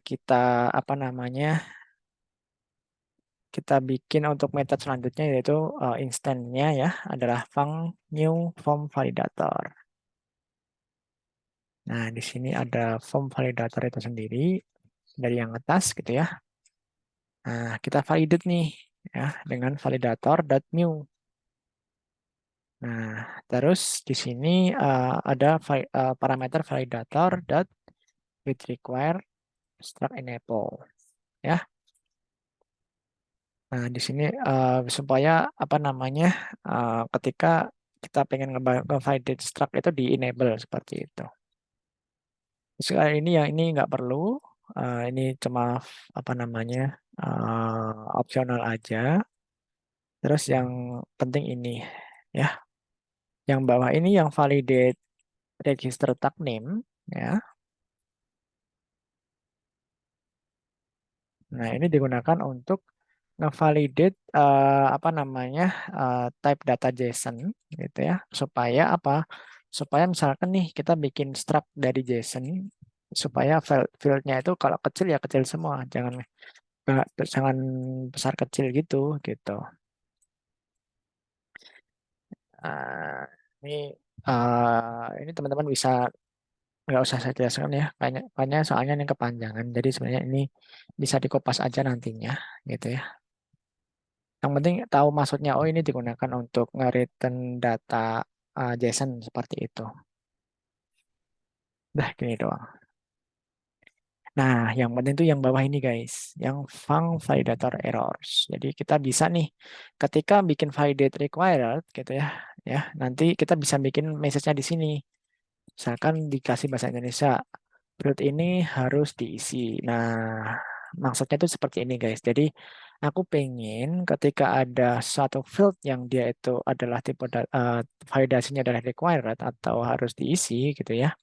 kita apa namanya? Kita bikin untuk metode selanjutnya yaitu instannya ya adalah func new form validator. Nah, di sini ada form validator itu sendiri dari yang atas gitu ya. Nah, kita validate nih ya dengan validator.new. Nah, terus di sini ada parameter validator dot with require struct enable ya. Nah, di sini supaya apa namanya ketika kita pengen nge-validate struct itu di enable seperti itu. Sekarang ini yang ini nggak perlu, ini cuma apa namanya opsional aja. Terus yang penting ini ya, yang bawah ini yang validate register tag name ya. Nah, ini digunakan untuk ngevalidate apa namanya type data JSON gitu ya, supaya apa? Supaya misalkan nih kita bikin struct dari JSON supaya fieldnya itu kalau kecil ya kecil semua, jangan besar kecil gitu gitu. Nah, ini ini teman-teman bisa nggak usah saya jelaskan ya, kayaknya soalnya ini kepanjangan. Jadi sebenarnya ini bisa dikopas aja nantinya gitu ya. Yang penting tahu maksudnya, oh ini digunakan untuk nge-return data JSON seperti itu. Udah gini doang. Nah, yang penting itu yang bawah ini guys, yang func validator errors. Jadi kita bisa nih, ketika bikin validate required gitu ya, nanti kita bisa bikin message-nya di sini. Misalkan dikasih bahasa Indonesia, field ini harus diisi. Nah, maksudnya itu seperti ini guys. Jadi aku pengen ketika ada suatu field yang dia itu adalah tipe validasinya adalah required atau harus diisi gitu ya.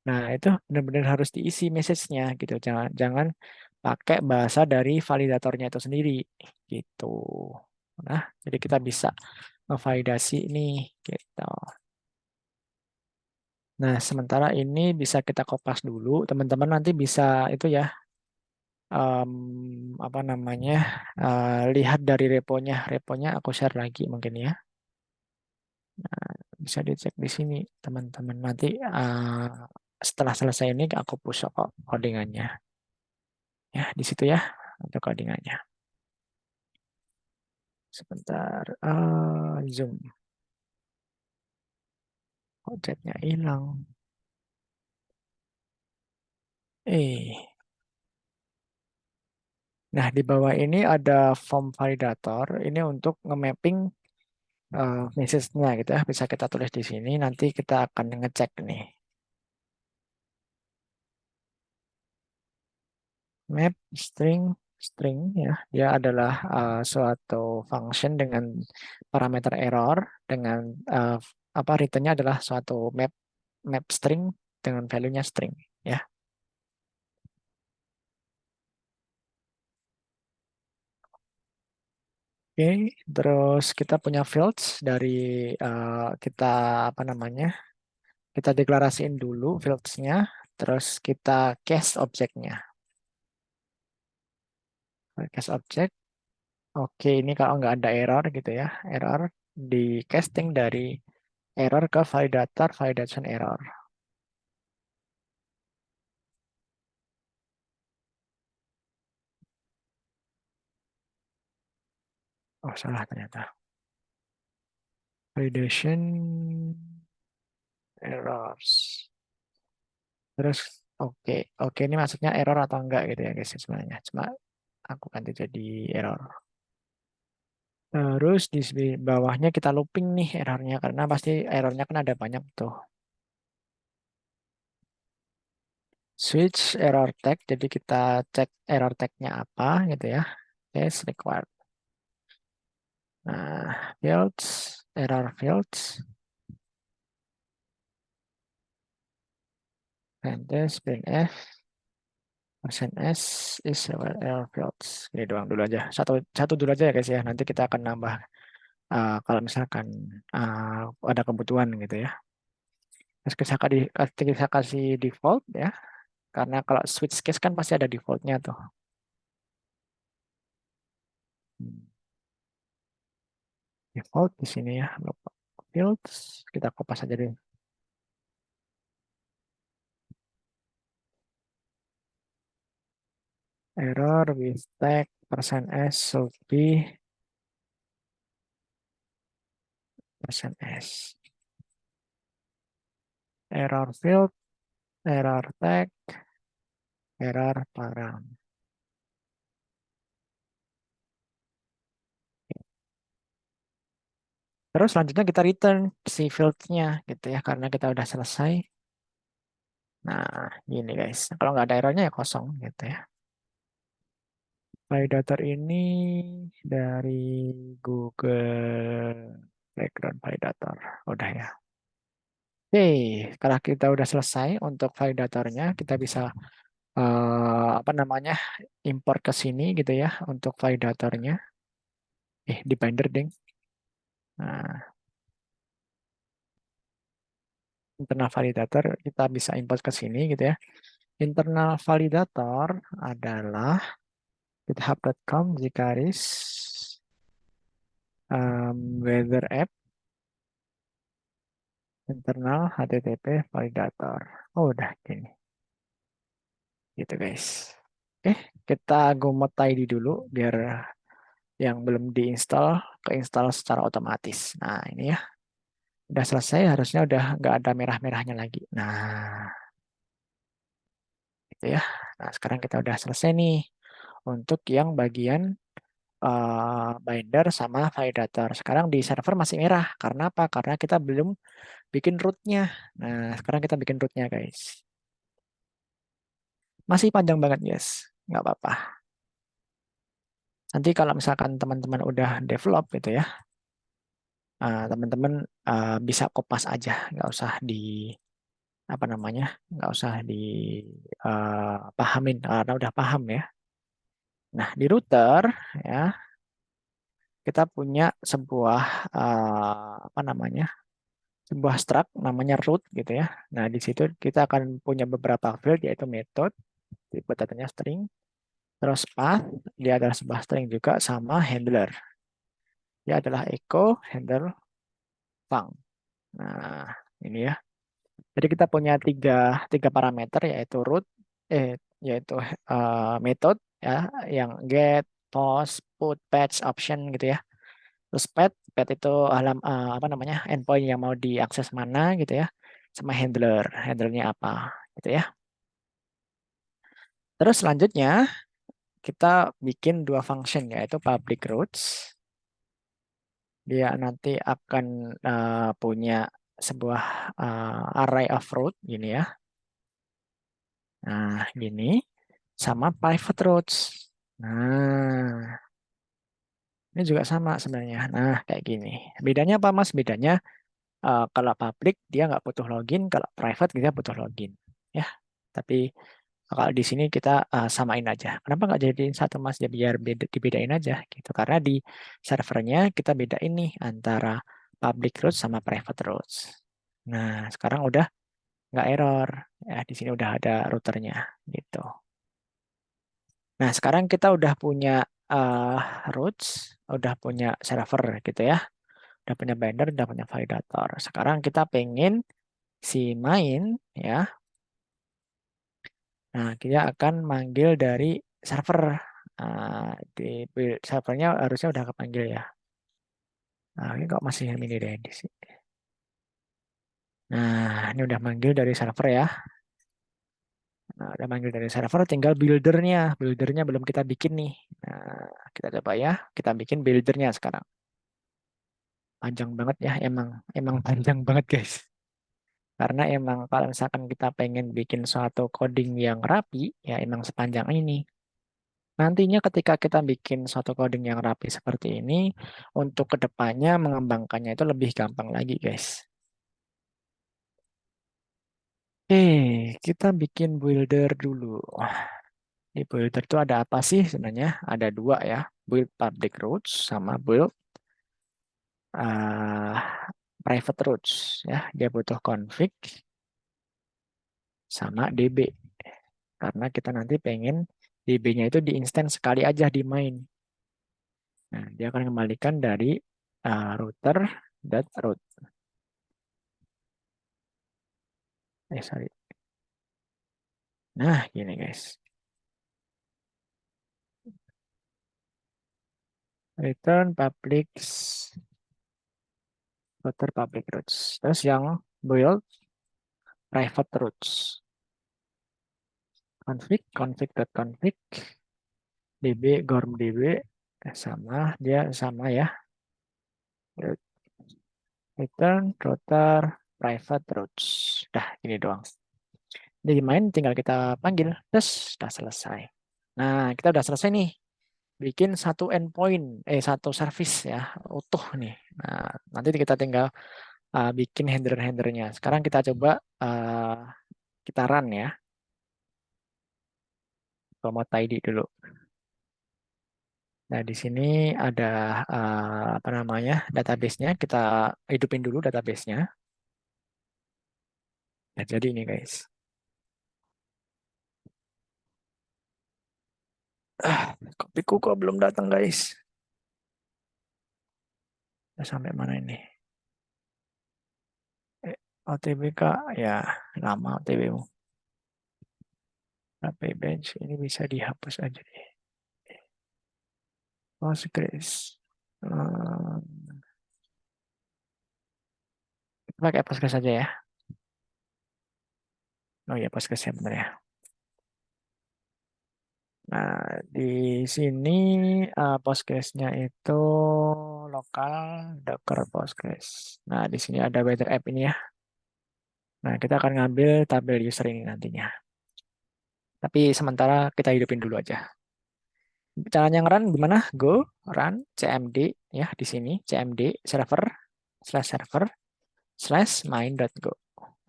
Nah, itu benar-benar harus diisi message-nya gitu. Jangan pakai bahasa dari validatornya itu sendiri gitu. Nah, jadi kita bisa memvalidasi ini gitu. Nah, sementara ini bisa kita kopas dulu. Teman-teman nanti bisa itu ya, apa namanya, lihat dari reponya. Reponya aku share lagi mungkin ya. Nah, bisa dicek di sini teman-teman. Nanti setelah selesai ini aku push kok codingannya. Ya, di situ ya untuk codingannya. Sebentar, zoom. Kok chatnya hilang? Nah, di bawah ini ada form validator. Ini untuk nge-mapping message-nya gitu ya. Bisa kita tulis di sini. Nanti kita akan ngecek nih. Map string ya. Dia adalah suatu function dengan parameter error dengan apa return-nya adalah suatu map string dengan value-nya string ya. Oke, terus kita punya fields dari kita apa namanya? Kita deklarasiin dulu fields-nya, terus kita cast objeknya. Cast objek. Oke, ini kalau nggak ada error gitu ya, error di casting dari error ke validator validation error. Oh, salah ternyata. Validation errors. Terus oke ini maksudnya error atau enggak gitu ya guys sebenarnya. Cuma aku ganti jadi error. Terus di bawahnya kita looping nih errornya karena pasti errornya kan ada banyak tuh. Switch error tag, jadi kita cek error tag-nya apa gitu ya. Yes, required. Nah, fields, error fields. Printf, printf. Persen S is error fields. Ini doang dulu aja. Satu dulu aja ya guys ya. Nanti kita akan nambah kalau misalkan ada kebutuhan gitu ya. Terus kita kasih default ya. Karena kalau switch case kan pasti ada defaultnya tuh. Default di sini ya. Fields kita kopas aja deh. Error with tag persen S should be persen S. Error field, error tag, error param. Terus selanjutnya kita return si fieldnya gitu ya, karena kita udah selesai. Nah, gini guys. Kalau nggak ada errornya ya kosong gitu ya. Validator ini dari Google Background Validator. Udah ya. Oke, kalau kita udah selesai untuk validatornya, kita bisa apa namanya import ke sini gitu ya untuk validatornya. Di binder ding. Nah, internal validator kita bisa import ke sini gitu ya. Internal validator adalah github.com jikaris weather app internal http validator. Oh, udah gini. Gitu guys. Oke, kita gomot ID dulu biar yang belum diinstal keinstall secara otomatis. Nah, ini ya. Udah selesai, harusnya udah nggak ada merah-merahnya lagi. Nah, gitu ya. Nah, sekarang kita udah selesai nih untuk yang bagian binder sama validator. Sekarang di server masih merah. Karena apa? Karena kita belum bikin rootnya. Nah, sekarang kita bikin rootnya guys. Masih panjang banget guys. Nggak apa-apa. Nanti kalau misalkan teman-teman udah develop gitu ya, teman-teman bisa kopas aja. Nggak usah di apa namanya, nggak usah dipahamin karena udah paham ya. Nah, di router ya kita punya sebuah apa namanya, sebuah struct namanya root gitu ya. Nah, di situ kita akan punya beberapa field yaitu method, tipe datanya string, terus path, dia adalah sebuah string juga, sama handler. Dia adalah echo handler func. Nah, ini ya. Jadi kita punya tiga parameter yaitu root, yaitu method ya, yang get, post, put, patch, option gitu ya. Terus pet itu apa namanya endpoint yang mau diakses mana gitu ya, sama handlernya apa gitu ya. Terus selanjutnya kita bikin dua function yaitu public routes. Dia nanti akan punya sebuah array of root gini ya. Nah, gini sama private routes. Nah, ini juga sama sebenarnya. Nah, kayak gini. Bedanya apa Mas? Bedanya kalau public dia nggak butuh login, kalau private kita butuh login. Ya, tapi kalau di sini kita samain aja. Kenapa nggak jadiin satu Mas? Ya biar dibedain aja gitu. Karena di servernya kita bedain nih antara public routes sama private routes. Nah, sekarang udah nggak error. Ya, di sini udah ada routernya gitu. Nah, sekarang kita udah punya routes, udah punya server gitu ya. Udah punya binder, udah punya validator. Sekarang kita pengen si main ya. Nah, kita akan manggil dari server. Di servernya harusnya udah kepanggil ya. Nah, ini kok masih mini ready sih. Nah, ini udah manggil dari server ya. Nah, udah manggil dari server, tinggal buildernya. Buildernya belum kita bikin nih. Nah, kita coba ya. Kita bikin buildernya sekarang. Panjang banget ya, emang panjang banget guys. Karena emang kalau misalkan kita pengen bikin suatu coding yang rapi, ya emang sepanjang ini. Nantinya ketika kita bikin suatu coding yang rapi seperti ini, untuk kedepannya mengembangkannya itu lebih gampang lagi guys. Oke, kita bikin builder dulu. Di builder itu ada apa sih sebenarnya? Ada dua ya, build public routes sama build private routes ya. Dia butuh config sama DB karena kita nanti pengen DB-nya itu di instance sekali aja di main. Nah, dia akan kembalikan dari router dot route. Sorry. Nah, gini guys. Return public router public routes. Terus yang build private routes. Config db gorm db sama dia sama ya. Return router private routes. Dah ini doang. Jadi main tinggal kita panggil, terus sudah selesai. Nah, kita udah selesai nih. Bikin satu endpoint, satu service ya, utuh nih. Nah, nanti kita tinggal bikin handler-handlernya. Sekarang kita coba kita run ya. Promote ID dulu. Nah, di sini ada apa namanya database-nya. Kita hidupin dulu database-nya. Nah, jadi ini guys. Kopiku kok belum datang guys. Udah sampai mana ini? OTBK ya lama OTB-mu. HP bench ini bisa dihapus aja deh. Postgres. Pakai Postgres saja ya. Oh ya Postgres ya benar ya. Nah di sini Postgres-nya itu lokal Docker Postgres. Nah di sini ada weather app ini ya. Nah kita akan ngambil tabel user ini nantinya. Tapi sementara kita hidupin dulu aja. Caranya nge-run gimana? Go run cmd ya di sini cmd server/main.go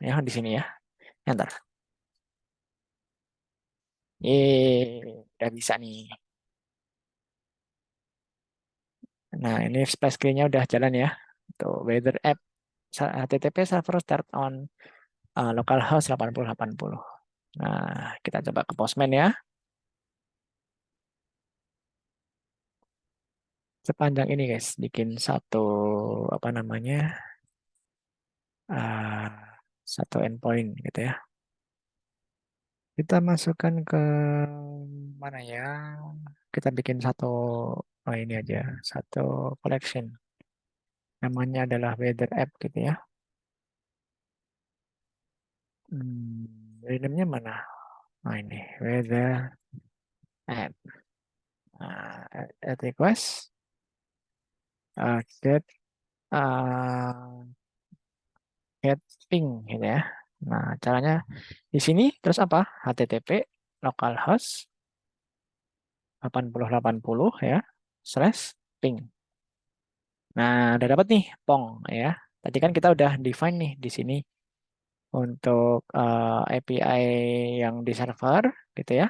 ya di sini ya. Enter. Udah bisa nih. Nah, ini splash screen-nya udah jalan ya. Tuh, weather app HTTP server start on localhost 8080. Nah, kita coba ke Postman ya. Sepanjang ini guys, bikin satu apa namanya? Satu endpoint gitu ya. Kita masukkan ke mana ya? Kita bikin satu ini aja, satu collection. Namanya adalah weather app gitu ya. Renamenya mana? Nah ini weather app. Add request. Get ping gitu ya. Nah caranya di sini terus apa? HTTP localhost 8080 ya /ping. Nah udah dapat nih pong ya. Tadi kan kita udah define nih di sini untuk API yang di server gitu ya.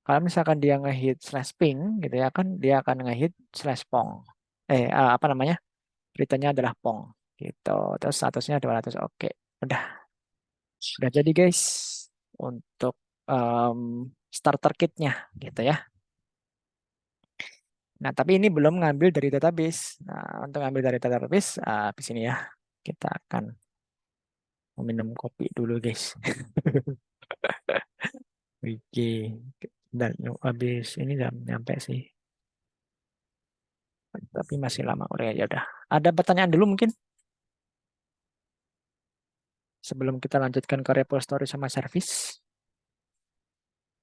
Kalau misalkan dia ngehit /ping gitu ya kan dia akan ngehit /pong. Apa namanya? Returnnya adalah pong gitu. Terus statusnya 200 oke. Udah jadi guys untuk starter kitnya gitu ya. Nah, tapi ini belum ngambil dari database. Nah, untuk ngambil dari database di sini ya. Kita akan minum kopi dulu guys. Oke. Dan habis ini udah nyampe sih. Tapi masih lama. Ya udah. Ada pertanyaan dulu mungkin? Sebelum kita lanjutkan ke repository sama service.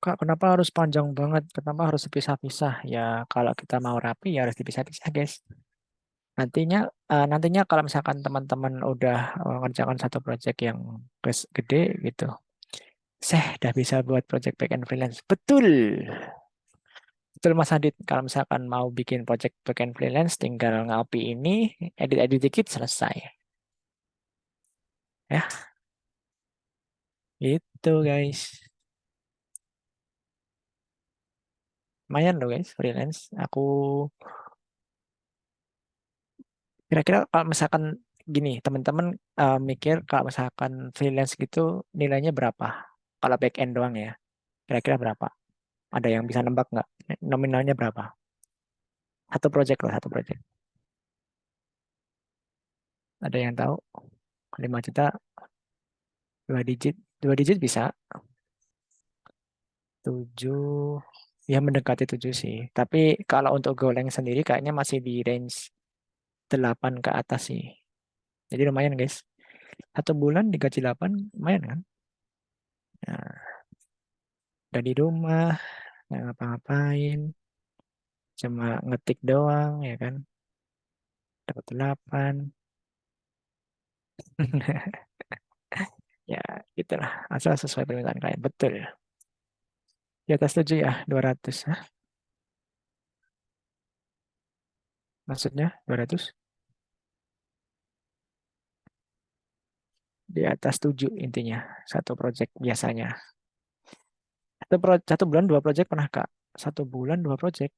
Kak, kenapa harus panjang banget? Kenapa harus dipisah-pisah? Ya, kalau kita mau rapi ya harus dipisah-pisah, guys. Nantinya kalau misalkan teman-teman udah mengerjakan satu project yang gede gitu, udah bisa buat project backend freelance. Betul. Betul Mas Adit. Kalau misalkan mau bikin project backend freelance, tinggal ngopi ini, edit-edit dikit, selesai. Ya. Itu guys. Lumayan loh guys, freelance. Aku kira-kira kalau misalkan gini, teman-teman mikir kalau misalkan freelance gitu nilainya berapa? Kalau back end doang ya, kira-kira berapa? Ada yang bisa nembak nggak? Nominalnya berapa? Satu project loh, satu project. Ada yang tahu? 5 juta, 2 digit. 2 digit bisa. 7, ya mendekati 7 sih. Tapi kalau untuk Goleng sendiri kayaknya masih di range 8 ke atas sih. Jadi lumayan guys. 1 bulan digaji 8, lumayan kan? Nah, dari rumah, nggak ngapa-ngapain, cuma ngetik doang ya kan? Dapat 8. Ya, gitulah. Asal sesuai permintaan klien. Betul. Di atas 7 ya, 200. Hah? Maksudnya 200? Di atas 7 intinya. Satu project biasanya. Satu bulan 2 project pernah Kak? 1 bulan 2 project.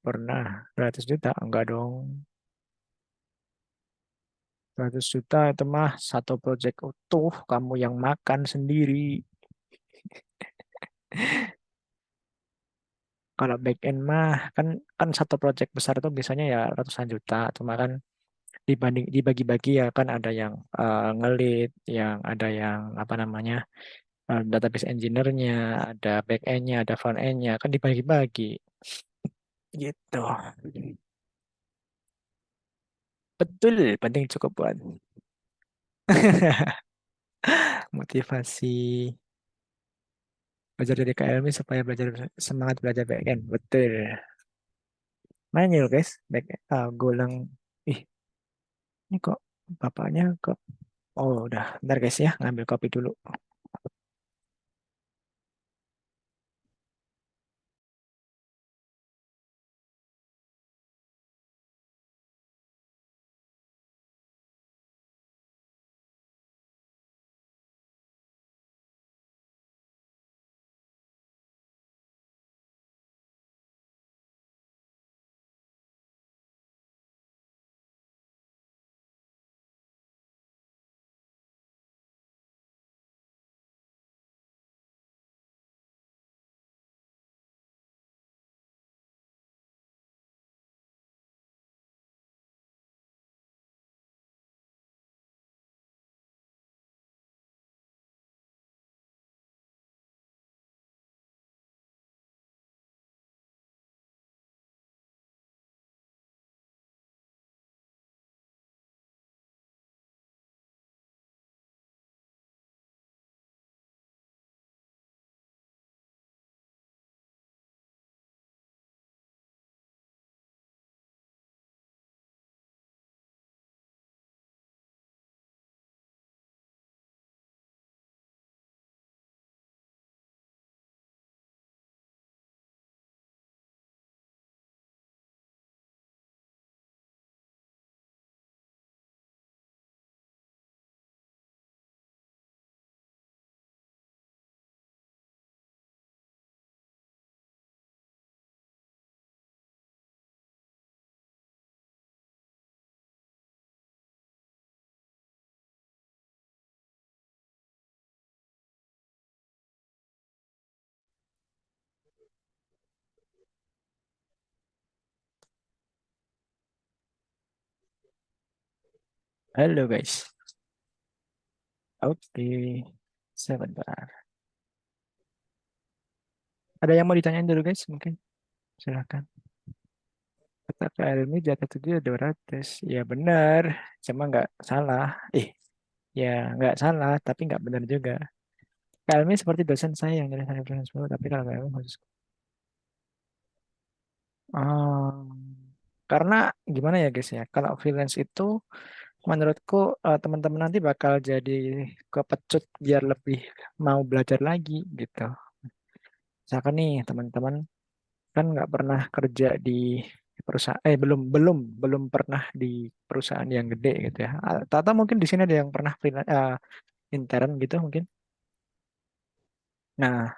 Pernah. 200 juta? Enggak dong. 200 juta itu mah satu project utuh. Kamu yang makan sendiri. Kalau back end mah kan kan satu project besar itu biasanya ya ratusan juta. Cuma kan dibagi-bagi ya kan ada yang ngelit, yang ada yang apa namanya database engineer-nya, ada back end-nya, ada front end-nya kan dibagi-bagi gitu. Betul, penting cukup buat motivasi belajar dari KLM supaya semangat belajar back end. Betul. Mana loh guys, Golang. Ih, ini kok bapaknya kok. Oh, udah. Bentar guys ya, ngambil kopi dulu. Halo guys. Oke, sebentar. Ada yang mau ditanyain dulu guys? Mungkin silakan. Kata Kak Elmi di atas 7 ya 200. Ya benar, cuma nggak salah. Ya nggak salah, tapi nggak benar juga. Kak Elmi seperti dosen saya yang dari saya freelance dulu, tapi kalau Kak Elmi khusus. Oh, karena gimana ya guys ya, kalau freelance itu menurutku teman-teman nanti bakal jadi kepecut biar lebih mau belajar lagi gitu. Misalkan nih teman-teman kan nggak pernah kerja di perusahaan belum belum belum pernah di perusahaan yang gede gitu ya. Tata mungkin di sini ada yang pernah intern gitu mungkin. Nah,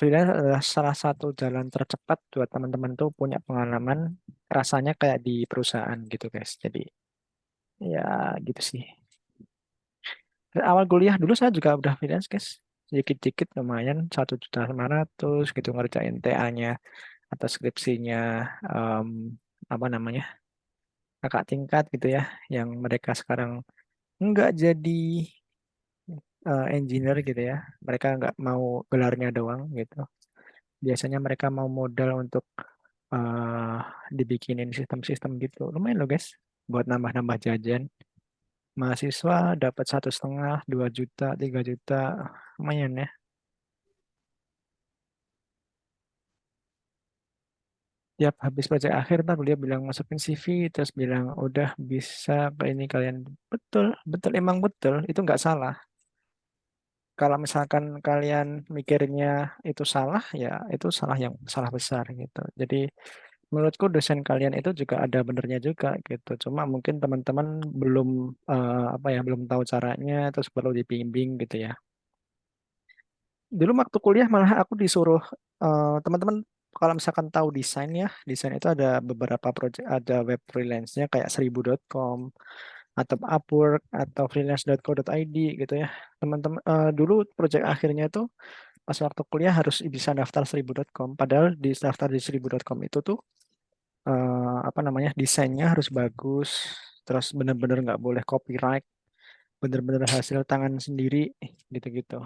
freelance adalah salah satu jalan tercepat buat teman-teman tuh punya pengalaman rasanya kayak di perusahaan gitu guys. Jadi ya gitu sih. Awal kuliah dulu saya juga udah freelance guys. Sedikit-sedikit lumayan 1.500.000 gitu ngerjain TA-nya atau skripsinya em, apa namanya kakak tingkat gitu ya, yang mereka sekarang nggak jadi engineer gitu ya. Mereka nggak mau gelarnya doang gitu. Biasanya mereka mau modal untuk eh dibikinin sistem-sistem gitu. Lumayan loh guys, buat nambah-nambah jajan. Mahasiswa dapat 1,5, 2 juta, 3 juta, lumayan ya. Tiap habis proyek akhir ntar dia bilang masukin CV, terus bilang udah bisa ke ini kalian. Betul, betul emang betul, itu nggak salah. Kalau misalkan kalian mikirnya itu salah, ya itu salah yang salah besar gitu. Jadi menurutku dosen kalian itu juga ada benernya juga gitu. Cuma mungkin teman-teman belum apa ya, belum tahu caranya, terus perlu dibimbing gitu ya. Dulu waktu kuliah malah aku disuruh teman-teman kalau misalkan tahu desain ya, desain itu ada beberapa project, ada web freelance-nya kayak 1000.com atau Upwork atau freelance.co.id gitu ya. Teman-teman dulu project akhirnya itu pas waktu kuliah harus bisa daftar 1000.com. Padahal di daftar di 1000.com itu tuh apa namanya desainnya harus bagus, terus benar-benar nggak boleh copyright, benar-benar hasil tangan sendiri gitu-gitu.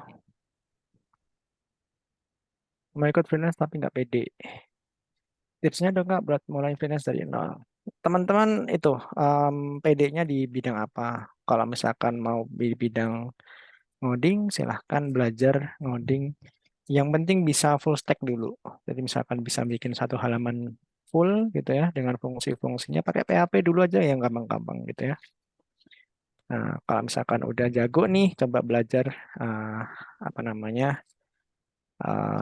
Mau ikut freelance tapi nggak pede. Tipsnya dong nggak buat mulai freelance dari nol. Teman-teman itu PD-nya di bidang apa? Kalau misalkan mau di bidang ngoding, silahkan belajar ngoding. Yang penting bisa full stack dulu. Jadi misalkan bisa bikin satu halaman full gitu ya dengan fungsi-fungsinya pakai PHP dulu aja yang gampang-gampang gitu ya. Nah, kalau misalkan udah jago nih, coba belajar eh, apa namanya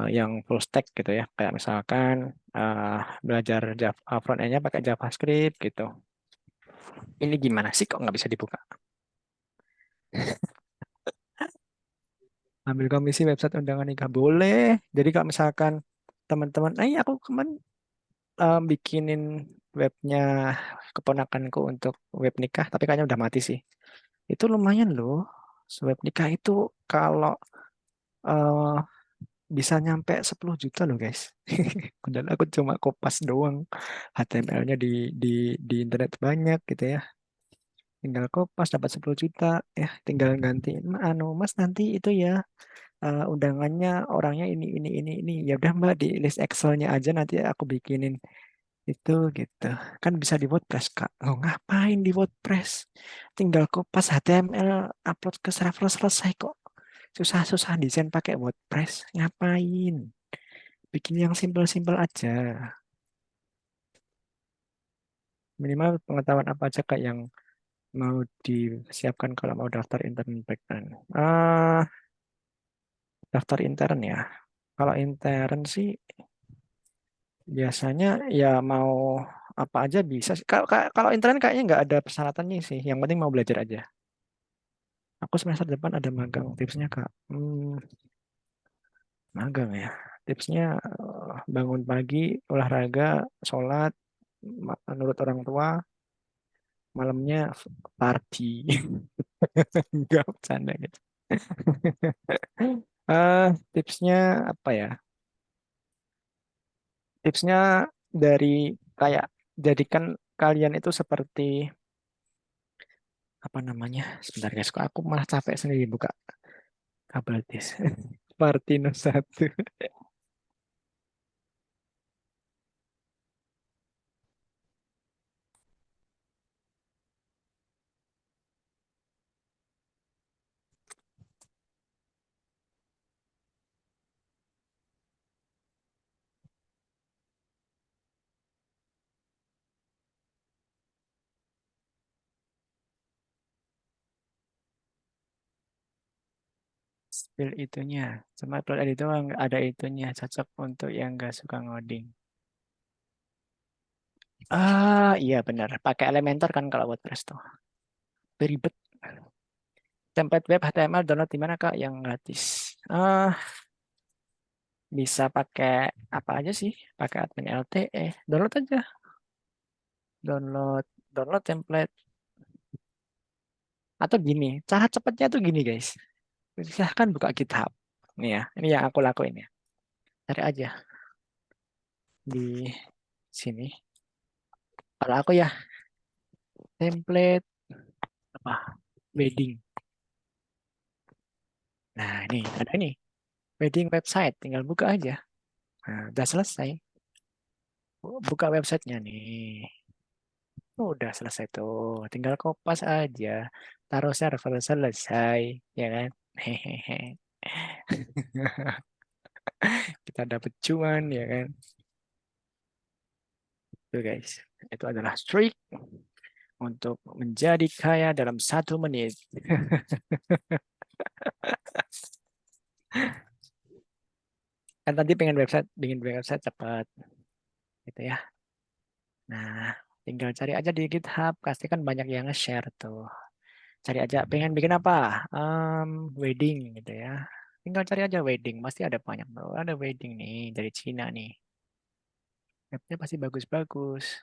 yang full stack gitu ya. Kayak misalkan belajar Java, front end-nya pakai JavaScript gitu. Ini gimana sih kok nggak bisa dibuka? Ambil komisi website undangan nikah boleh. Jadi kalau misalkan teman-teman, aku kemarin bikinin webnya keponakanku untuk web nikah, tapi kayaknya udah mati sih. Itu lumayan loh. Web nikah itu kalau eh, bisa nyampe 10 juta loh guys. Dan aku cuma kopas doang. HTML-nya di di internet banyak gitu ya. Tinggal kopas dapat 10 juta. Ya tinggal ganti. Mas nanti itu ya undangannya orangnya ini. Ya udah Mbak di list Excel-nya aja nanti aku bikinin itu gitu. Kan bisa di WordPress Kak. Oh, ngapain di WordPress? Tinggal kopas HTML upload ke server selesai kok. Susah-susah desain pakai WordPress. Ngapain? Bikin yang simpel-simpel aja. Minimal pengetahuan apa aja Kak yang mau disiapkan kalau mau daftar intern background. Daftar intern ya. Kalau intern sih biasanya ya mau apa aja bisa sih. Kalau intern kayaknya nggak ada persyaratannya sih. Yang penting mau belajar aja. Aku semester depan ada magang. Tipsnya Kak. Magang ya. Tipsnya bangun pagi, olahraga, sholat, menurut orang tua, malamnya party. Enggak bercanda gitu. Tipsnya apa ya? Tipsnya dari kayak jadikan kalian itu seperti apa namanya? Sebentar guys, kok aku malah capek sendiri buka kabel disk. Partino 1. Spill itunya. Cuma upload edit doang, nggak ada itunya. Cocok untuk yang nggak suka ngoding. Iya benar. Pakai Elementor kan kalau WordPress tuh. Ribet. Template web HTML download di mana Kak? Yang gratis. bisa pakai apa aja sih? Pakai admin LTE, download aja, download template. Atau gini, cara cepatnya tuh gini guys. Silahkan buka GitHub. Nih ya, ini yang aku lakuin ya. Cari aja di sini. Kalau aku ya template apa? Wedding. Nah, ini ada ini. Wedding website, tinggal buka aja. Nah, udah selesai. Buka websitenya nih. Udah selesai tuh. Tinggal kopas aja. Taruh server selesai, ya kan? Hehehe. Kita dapat cuan, ya kan? Tuh guys, itu adalah trik untuk menjadi kaya dalam 1 menit. Kan tadi bikin website cepat, gitu ya. Nah, tinggal cari aja di GitHub, pasti kan banyak yang nge-share tuh. Cari aja, pengen bikin apa? Wedding gitu ya. Tinggal cari aja wedding, pasti ada banyak. Oh, ada wedding nih dari Cina nih. Webnya pasti bagus-bagus.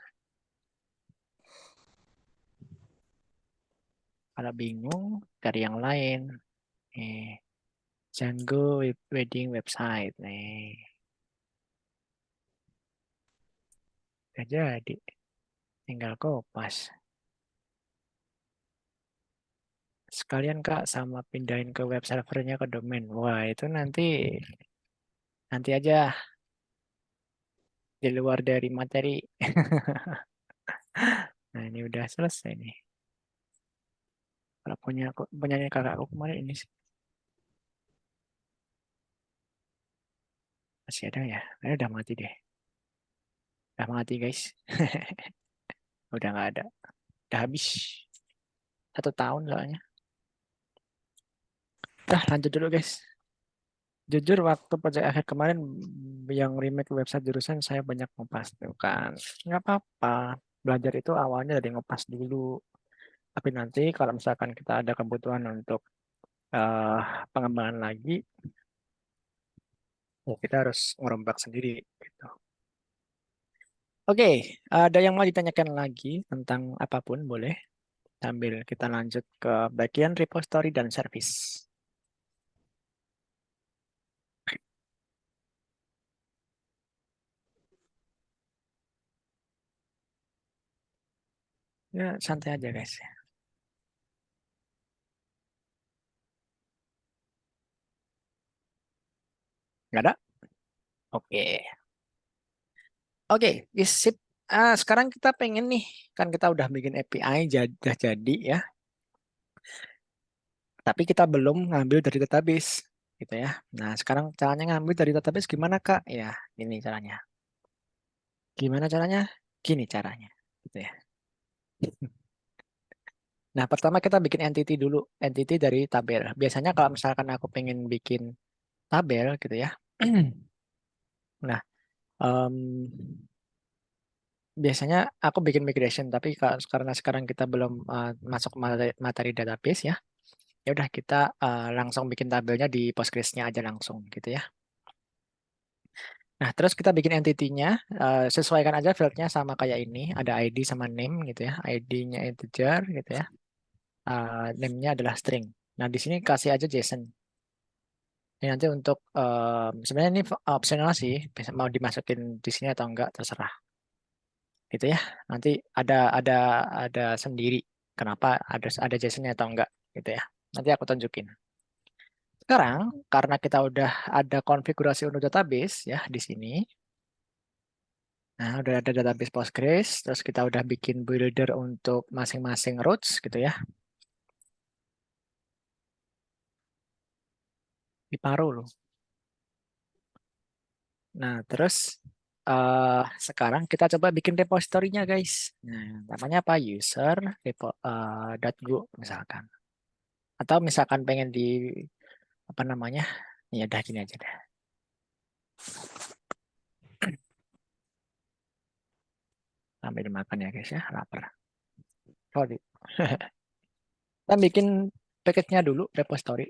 Kalau bingung, cari yang lain. Django wedding website nih. Udah jadi. Tinggal kopas. Sekalian Kak sama pindahin ke web servernya ke domain. Wah, itu nanti aja di luar dari materi. Nah, ini udah selesai nih. Kalau punya kakakku kemarin ini sih. Masih ada ya? Udah mati deh. Udah mati guys. Udah nggak ada. Udah habis. 1 tahun soalnya. Udah lanjut dulu guys. Jujur waktu project akhir kemarin yang remake website jurusan saya banyak ngepas tuh kan. Nggak apa-apa. Belajar itu awalnya dari ngepas dulu. Tapi nanti kalau misalkan kita ada kebutuhan untuk eh, pengembangan lagi, ya kita harus ngerombak sendiri gitu. Oke, ada yang mau ditanyakan lagi tentang apapun boleh. Sambil kita lanjut ke bagian repository dan service. Ya, santai aja guys. Nggak ada? Oke. Oke, sip. Sekarang kita pengen nih, kan kita udah bikin API udah jadi ya. Tapi kita belum ngambil dari database gitu ya. Nah, sekarang caranya ngambil dari database gimana Kak? Ya, ini caranya. Gimana caranya? Gini caranya. Gitu ya. Nah, pertama kita bikin entity dulu. Entity dari tabel. Biasanya kalau misalkan aku pengen bikin tabel gitu ya. Nah, em, biasanya aku bikin migration. Tapi karena sekarang kita belum masuk materi database ya. Ya udah kita langsung bikin tabelnya di Postgres-nya aja langsung gitu ya. Nah, terus kita bikin entity-nya, sesuaikan aja field-nya sama kayak ini, ada ID sama name gitu ya. ID-nya integer gitu ya. Name-nya adalah string. Nah, di sini kasih aja JSON. Ini nanti untuk sebenarnya ini optional sih, bisa mau dimasukin di sini atau enggak terserah. Gitu ya. Nanti ada sendiri kenapa ada JSON-nya atau enggak gitu ya. Nanti aku tunjukin. Sekarang karena kita udah ada konfigurasi untuk database ya di sini. Nah, udah ada database Postgres, terus kita udah bikin builder untuk masing-masing routes gitu ya. Diparuh loh. Nah, terus sekarang kita coba bikin repositorinya guys. Nah, namanya apa? User .go misalkan. Atau misalkan pengen di apa namanya? Ya udah gini aja deh. Sambil dimakan ya guys ya, lapar. Sorry. Kita bikin package-nya dulu, repository.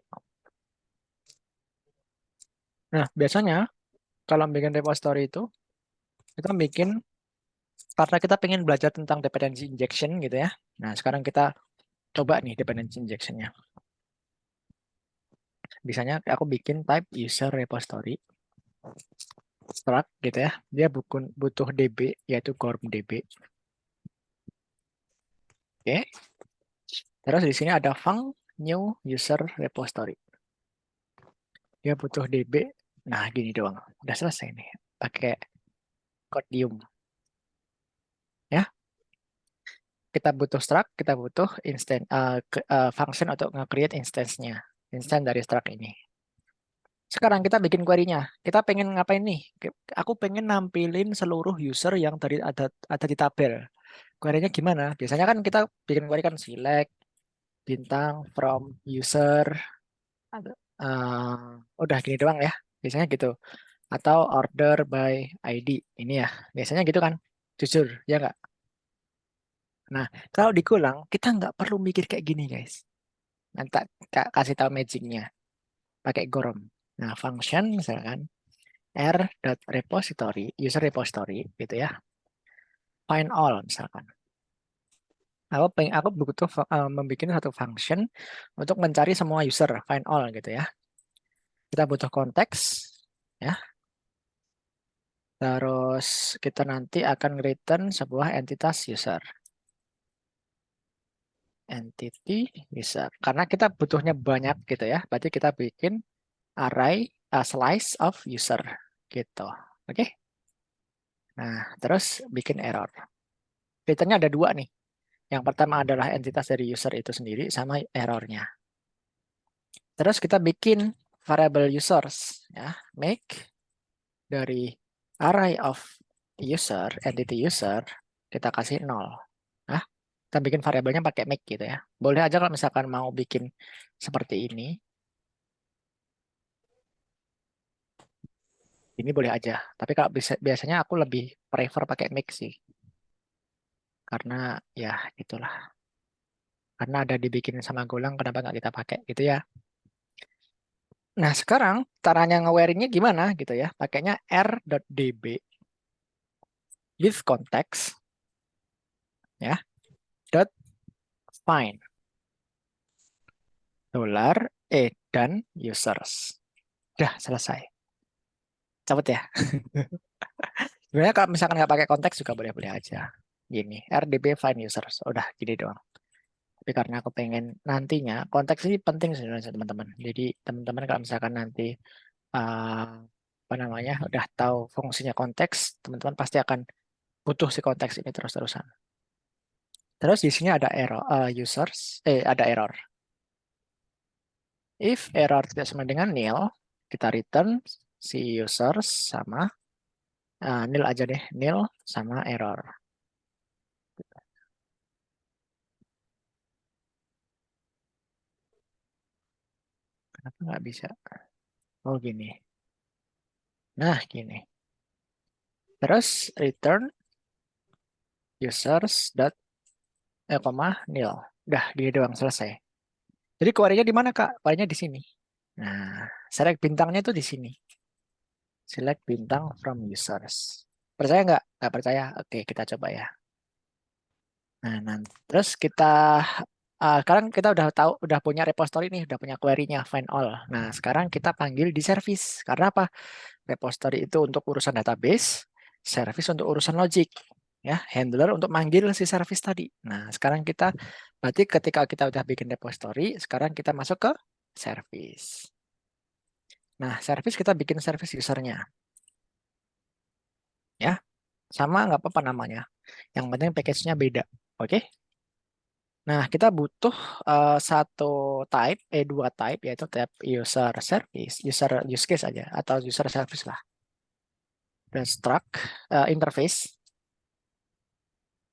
Nah, biasanya kalau bikin repository itu kita bikin karena kita pengen belajar tentang dependency injection gitu ya. Nah, sekarang kita coba nih dependency injection-nya. Biasanya aku bikin type user repository struct gitu ya. Dia butuh DB yaitu gorm DB. Oke. Terus di sini ada func new user repository. Dia butuh DB. Nah, gini doang. Udah selesai nih. Pakai Codium. Ya. Kita butuh struct, kita butuh function untuk nge-create instance-nya. Instance dari struct ini. Sekarang kita bikin query-nya. Kita pengen ngapain nih? Aku pengen nampilin seluruh user yang tadi ada di tabel. Query-nya gimana? Biasanya kan kita bikin query kan select bintang from user. Udah gini doang ya. Biasanya gitu. Atau order by ID. Ini ya. Biasanya gitu kan. Jujur, ya nggak? Nah, kalau di Golang, kita nggak perlu mikir kayak gini, guys. Nanti kasih tahu magic-nya. Pakai gorm. Nah, function misalkan r.repository, user repository gitu ya. Find all misalkan. Aku butuh membuat satu function untuk mencari semua user, find all gitu ya. Kita butuh konteks ya. Terus kita nanti akan return sebuah entitas user. Entity user. Karena kita butuhnya banyak gitu ya. Berarti kita bikin array slice of user gitu. Oke. Nah, terus bikin error. Returnnya ada dua nih. Yang pertama adalah entitas dari user itu sendiri sama errornya. Terus kita bikin variable users ya. Make dari array of user, entity user, kita kasih 0. Nah, kita bikin variabelnya pakai make gitu ya. Boleh aja kalau misalkan mau bikin seperti ini. Ini boleh aja. Tapi kalau biasanya aku lebih prefer pakai make sih. Karena ya gitulah. Karena ada dibikin sama Golang, kenapa nggak kita pakai gitu ya. Nah, sekarang caranya nge-wearing-nya gimana gitu ya. Pakainya r.db with context ya. Dot find $dan users. Udah selesai. Cepet ya. Sebenarnya kalau misalkan nggak pakai konteks juga boleh-boleh aja. Gini, rdb find users. Udah gini doang. Tapi karena aku pengen nantinya, konteks ini penting sebenarnya teman-teman. Jadi teman-teman kalau misalkan nanti apa namanya udah tahu fungsinya konteks, teman-teman pasti akan butuh si konteks ini terus-terusan. Terus di sini ada error ada error. If error tidak sama dengan nil, kita return si users sama nil aja deh, nil sama error. Kenapa nggak bisa? Oh gini. Nah gini. Terus return users nil. Udah gini doang selesai. Jadi query-nya di mana Kak? Query-nya di sini. Nah, select bintangnya itu di sini. Select bintang from users. Percaya nggak? Nggak percaya? Oke, kita coba ya. Nah, nanti terus kita sekarang kita udah tahu, udah punya repository nih, udah punya query-nya find all. Nah, sekarang kita panggil di service. Karena apa? Repository itu untuk urusan database, service untuk urusan logic. Ya, handler untuk manggil si service tadi. Nah, sekarang kita berarti ketika kita udah bikin repository, sekarang kita masuk ke service. Nah, service kita bikin service usernya. Ya, sama nggak apa-apa namanya. Yang penting package-nya beda. Oke? Nah, kita butuh dua type, yaitu type user service, user use case aja, atau user service lah. Dan struct interface.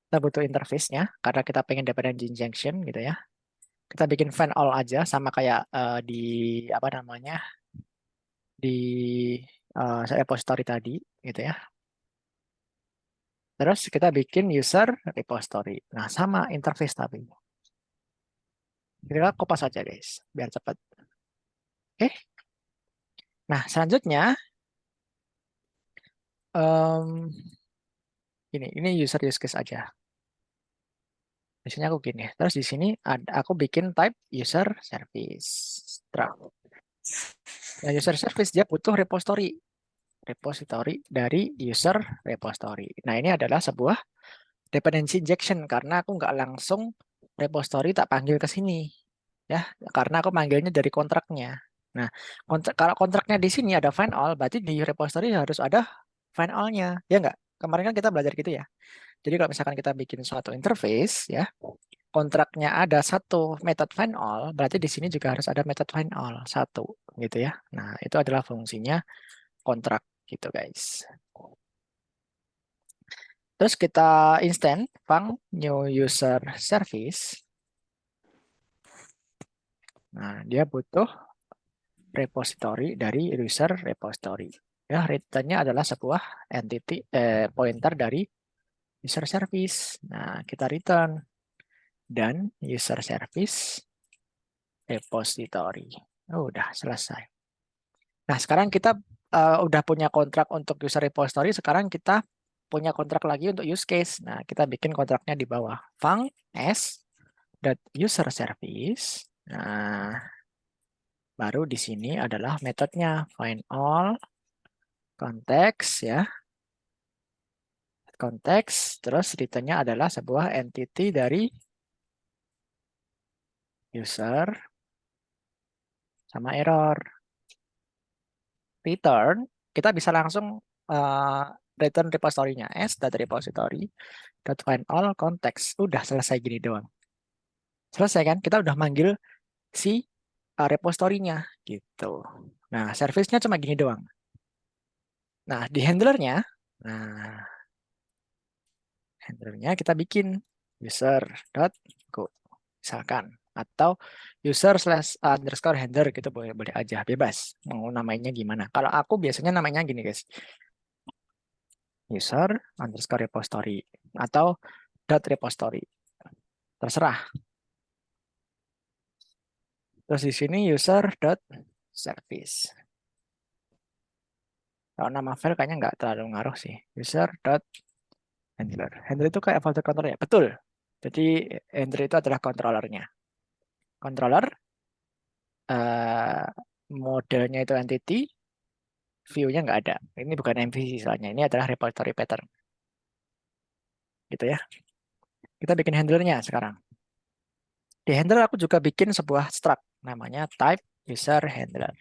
Kita butuh interface-nya, karena kita pengen dependency injection gitu ya. Kita bikin find all aja, sama kayak di apa namanya, di repository tadi gitu ya. Terus kita bikin user repository. Nah, sama interface tapi. Kita kopas aja guys, biar cepat. Oke. Nah, selanjutnya ini user use case aja. Biasanya aku gini. Terus di sini aku bikin type user service. Nah, user service dia butuh repository dari user repository. Nah, ini adalah sebuah dependency injection karena aku nggak langsung repository tak panggil ke sini. Ya, karena aku manggilnya dari kontraknya. Nah, kalau kontraknya di sini ada find all, berarti di repository harus ada find all-nya. Ya nggak? Kemarin kan kita belajar gitu ya. Jadi kalau misalkan kita bikin suatu interface, ya, kontraknya ada satu method find all, berarti di sini juga harus ada method find all satu, gitu ya. Nah, itu adalah fungsinya kontrak, gitu guys. Terus kita instant func new user service. Nah, dia butuh repository dari user repository. Ya, return-nya adalah sebuah entity pointer dari user service. Nah, kita return dan user service repository. Udah selesai. Nah, sekarang kita udah punya kontrak untuk user repository. Sekarang kita punya kontrak lagi untuk use case. Nah, kita bikin kontraknya di bawah. Func s.user service. Nah, baru di sini adalah metodenya find all konteks ya. Konteks, terus return-nya adalah sebuah entity dari user sama error. Return, kita bisa langsung return repository-nya s.repository.find all konteks. Udah selesai gini doang. Selesai kan? Kita udah manggil si repository-nya gitu. Nah, service-nya cuma gini doang. Nah, di handler-nya, kita bikin user.go misalkan, atau user/underscore handler gitu, boleh aja, bebas mau namanya gimana. Kalau aku biasanya namanya gini guys, user_repository atau .repository, terserah. Terus di sini user.service. Kalau nama file kayaknya nggak terlalu ngaruh sih. User.handler. Handler itu kayak folder controller ya? Betul. Jadi handler itu adalah controllernya. Controller, modelnya itu entity, view-nya nggak ada. Ini bukan MVC soalnya. Ini adalah repository pattern. Gitu ya. Kita bikin handlernya sekarang. Di handler aku juga bikin sebuah struct. Namanya type user handler.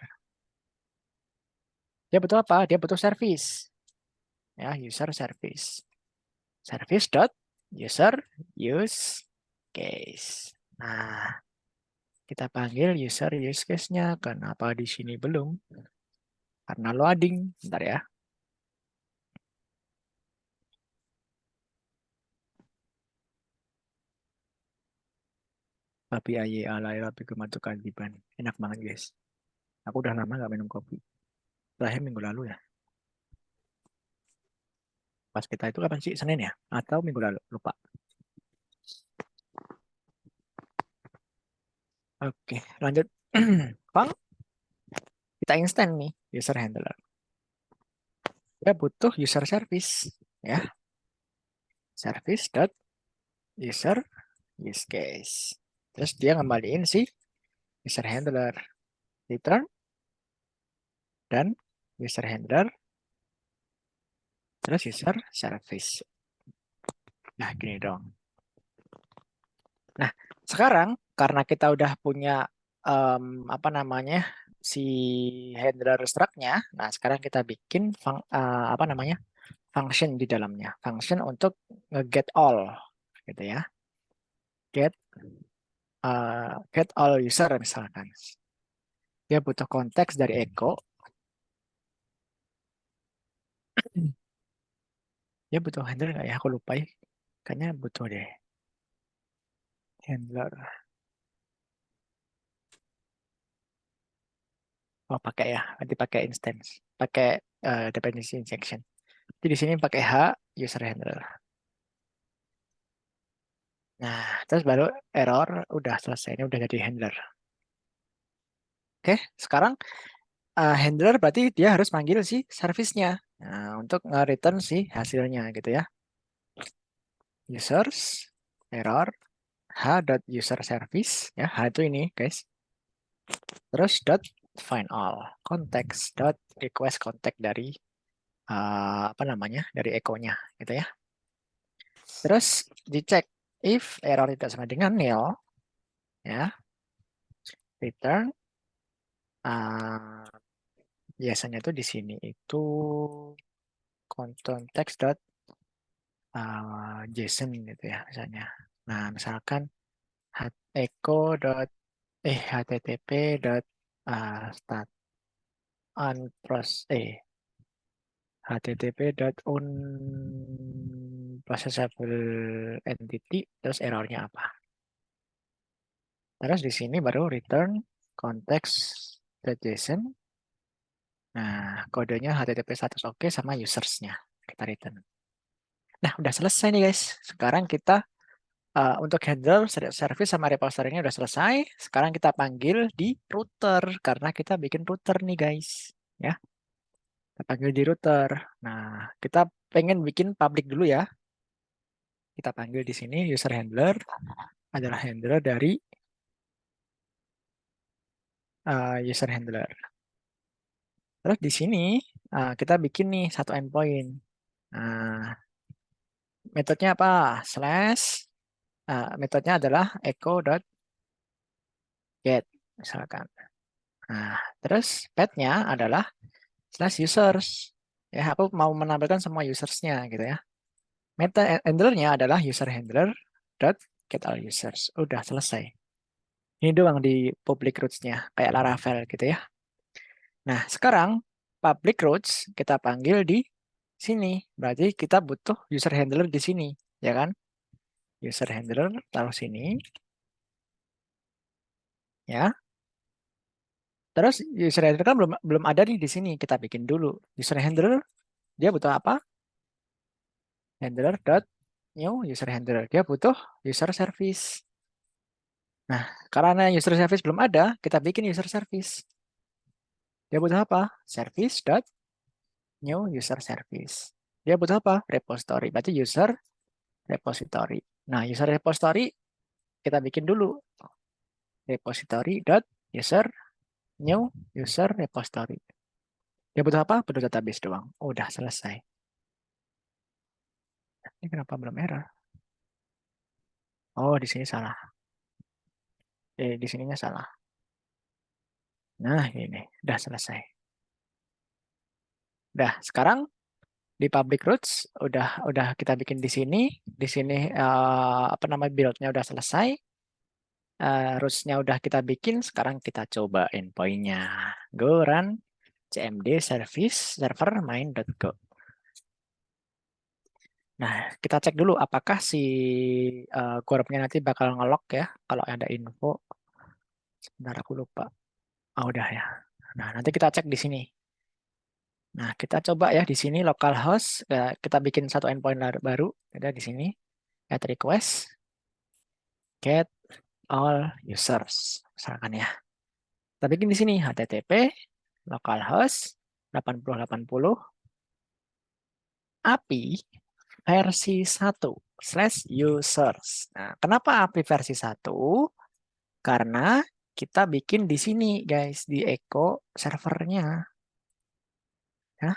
Dia butuh apa? Dia butuh service. Ya, user service. Service.user use case. Nah, kita panggil user use case-nya. Kenapa di sini belum? Karena loading. Bentar ya. Tapi aye alay tapi kematukan diban. Enak banget guys. Aku udah lama nggak minum kopi. Terakhir minggu lalu ya. Pas kita itu kapan sih? Senin ya? Atau minggu lalu? Lupa. Oke, lanjut. Bang, kita instant nih user handler. Dia butuh user service ya. Service.user use case. Terus dia ngembaliin si user handler. Return dan user handler. Terus user service. Nah, gini dong. Nah, sekarang karena kita udah punya apa namanya si handler struct-nya, nah sekarang kita bikin apa namanya function di dalamnya, function untuk get all, gitu ya, get all user misalkan. Dia butuh konteks dari echo. Dia butuh handler nggak ya? Aku lupa ya. Kayaknya butuh deh. Handler. Oh, pakai ya. Nanti pakai instance. Pakai dependency injection. Jadi di sini pakai H user handler. Nah, terus baru error udah selesai. Ini udah jadi handler. Oke, sekarang handler berarti dia harus manggil si service-nya. Nah, untuk nge-return sih hasilnya gitu ya. Users, error, h.user_service, ya, h itu ini guys. Terus find all, context, request contact dari apa namanya, dari echo-nya gitu ya. Terus dicek if error tidak sama dengan nil, ya, return biasanya itu di sini itu context JSON gitu ya misalnya. Nah, misalkan echo http start unprocessable entity, terus errornya apa. Terus di sini baru return context.json. Nah, kodenya http status oke sama usersnya kita return. Nah, udah selesai nih guys. Sekarang kita untuk handle service sama repository-nya udah selesai. Sekarang kita panggil di router karena kita bikin router nih guys, ya. Kita panggil di router. Nah, kita pengen bikin public dulu ya. Kita panggil di sini user handler adalah handler dari user handler. Terus di sini kita bikin nih satu endpoint. Nah, metodenya apa? Metodenya adalah echo.get misalkan. Nah, terus path-nya adalah /users. Ya, aku mau menampilkan semua usersnya gitu ya. Meta handlernya adalah user handler dot get all users. Udah selesai. Ini doang di public routes-nya kayak Laravel gitu ya. Nah, sekarang public routes kita panggil di sini. Berarti kita butuh user handler di sini, ya kan? User handler taruh sini. Ya. Terus user handler kan belum ada nih di sini. Kita bikin dulu. User handler dia butuh apa? Handler dot new user handler. Dia butuh user service. Nah, karena user service belum ada, kita bikin user service. Dia butuh apa? Service dot new user service. Dia butuh apa? Repository. Berarti user repository. Nah, user repository kita bikin dulu. Repository dot user new user repository. Dia butuh apa? Butuh database doang. Udah selesai. Ini kenapa belum error? Oh, di sini salah. Di sininya salah. Nah, ini udah selesai. Udah, sekarang di public routes udah kita bikin di sini. Di sini apa namanya build-nya udah selesai. Routes-nya udah kita bikin. Sekarang kita coba endpoint-nya. Go run cmd service server main.go. Nah, kita cek dulu apakah si Gorm-nya nanti bakal nge-lock ya kalau ada info. Sebentar aku lupa. Oh, udah ya. Nah, nanti kita cek di sini. Nah, kita coba ya di sini localhost, kita bikin satu endpoint baru, ada di sini add request get all users, misalkan ya. Kita bikin di sini http localhost 8080 API versi 1/users. Nah, kenapa API versi 1? Karena kita bikin di sini guys, di echo servernya. Ya.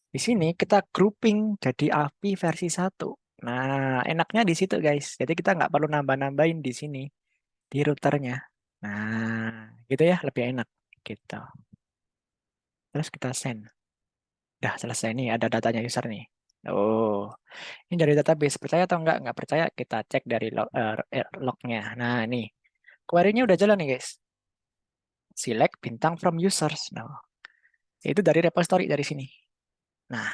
Di sini kita grouping jadi API versi 1. Nah, enaknya di situ guys. Jadi kita nggak perlu nambah-nambahin di sini, di routernya. Nah, gitu ya, lebih enak gitu. Terus kita send. Udah selesai nih, ada datanya user nih. Oh, ini dari database. Percaya atau enggak? Nggak percaya, kita cek dari lognya. Nah, nih. Query-nya udah jalan nih guys. Select bintang from users. Nah, itu dari repository dari sini. Nah,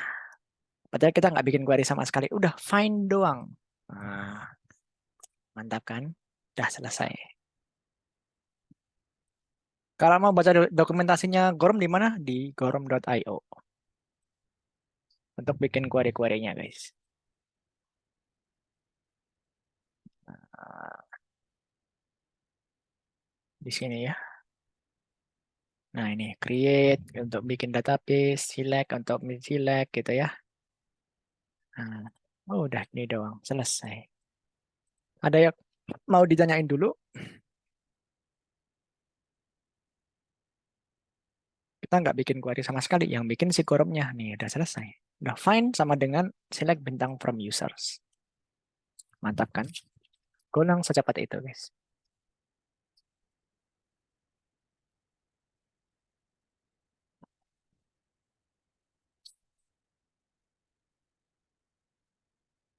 padahal kita nggak bikin query sama sekali. Udah find doang. Nah, mantap kan? Udah selesai. Kalau mau baca dokumentasinya Gorm di mana? Di gorm.io. Untuk bikin query-query-nya guys. Nah, di sini ya. Nah, ini create untuk bikin database, select untuk select gitu ya. Nah, udah ini doang, selesai. Ada yang mau ditanyain dulu? Kita nggak bikin query sama sekali, yang bikin si korupnya. Nih, udah selesai. Udah find sama dengan select bintang from users. Mantap kan? Golang secepat itu, guys.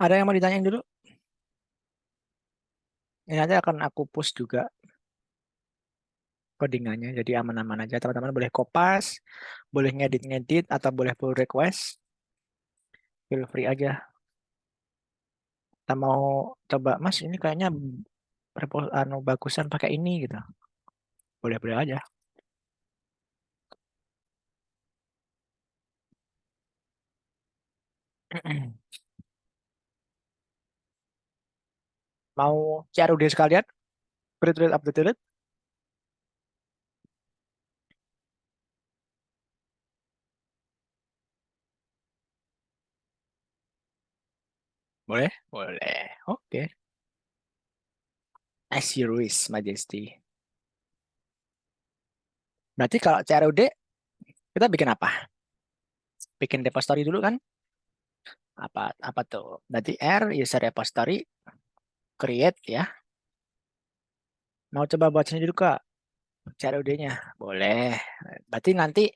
Ada yang mau ditanyain dulu? Ini nanti akan aku push juga codingannya, jadi aman-aman aja. Teman-teman boleh kopas, boleh ngedit-ngedit, atau boleh pull request. Feel free aja. Kita mau coba, Mas, ini kayaknya bagusan pakai ini gitu. Boleh-boleh aja. Mau CRUD sekalian? Read update. Boleh? Boleh. Oke. As you wish, Majesty. Berarti kalau CRUD, kita bikin apa? Bikin repository dulu kan? Apa tuh? Berarti R user repository create ya. Mau coba buat sini dulu Kak. CRUD-nya. Boleh. Berarti nanti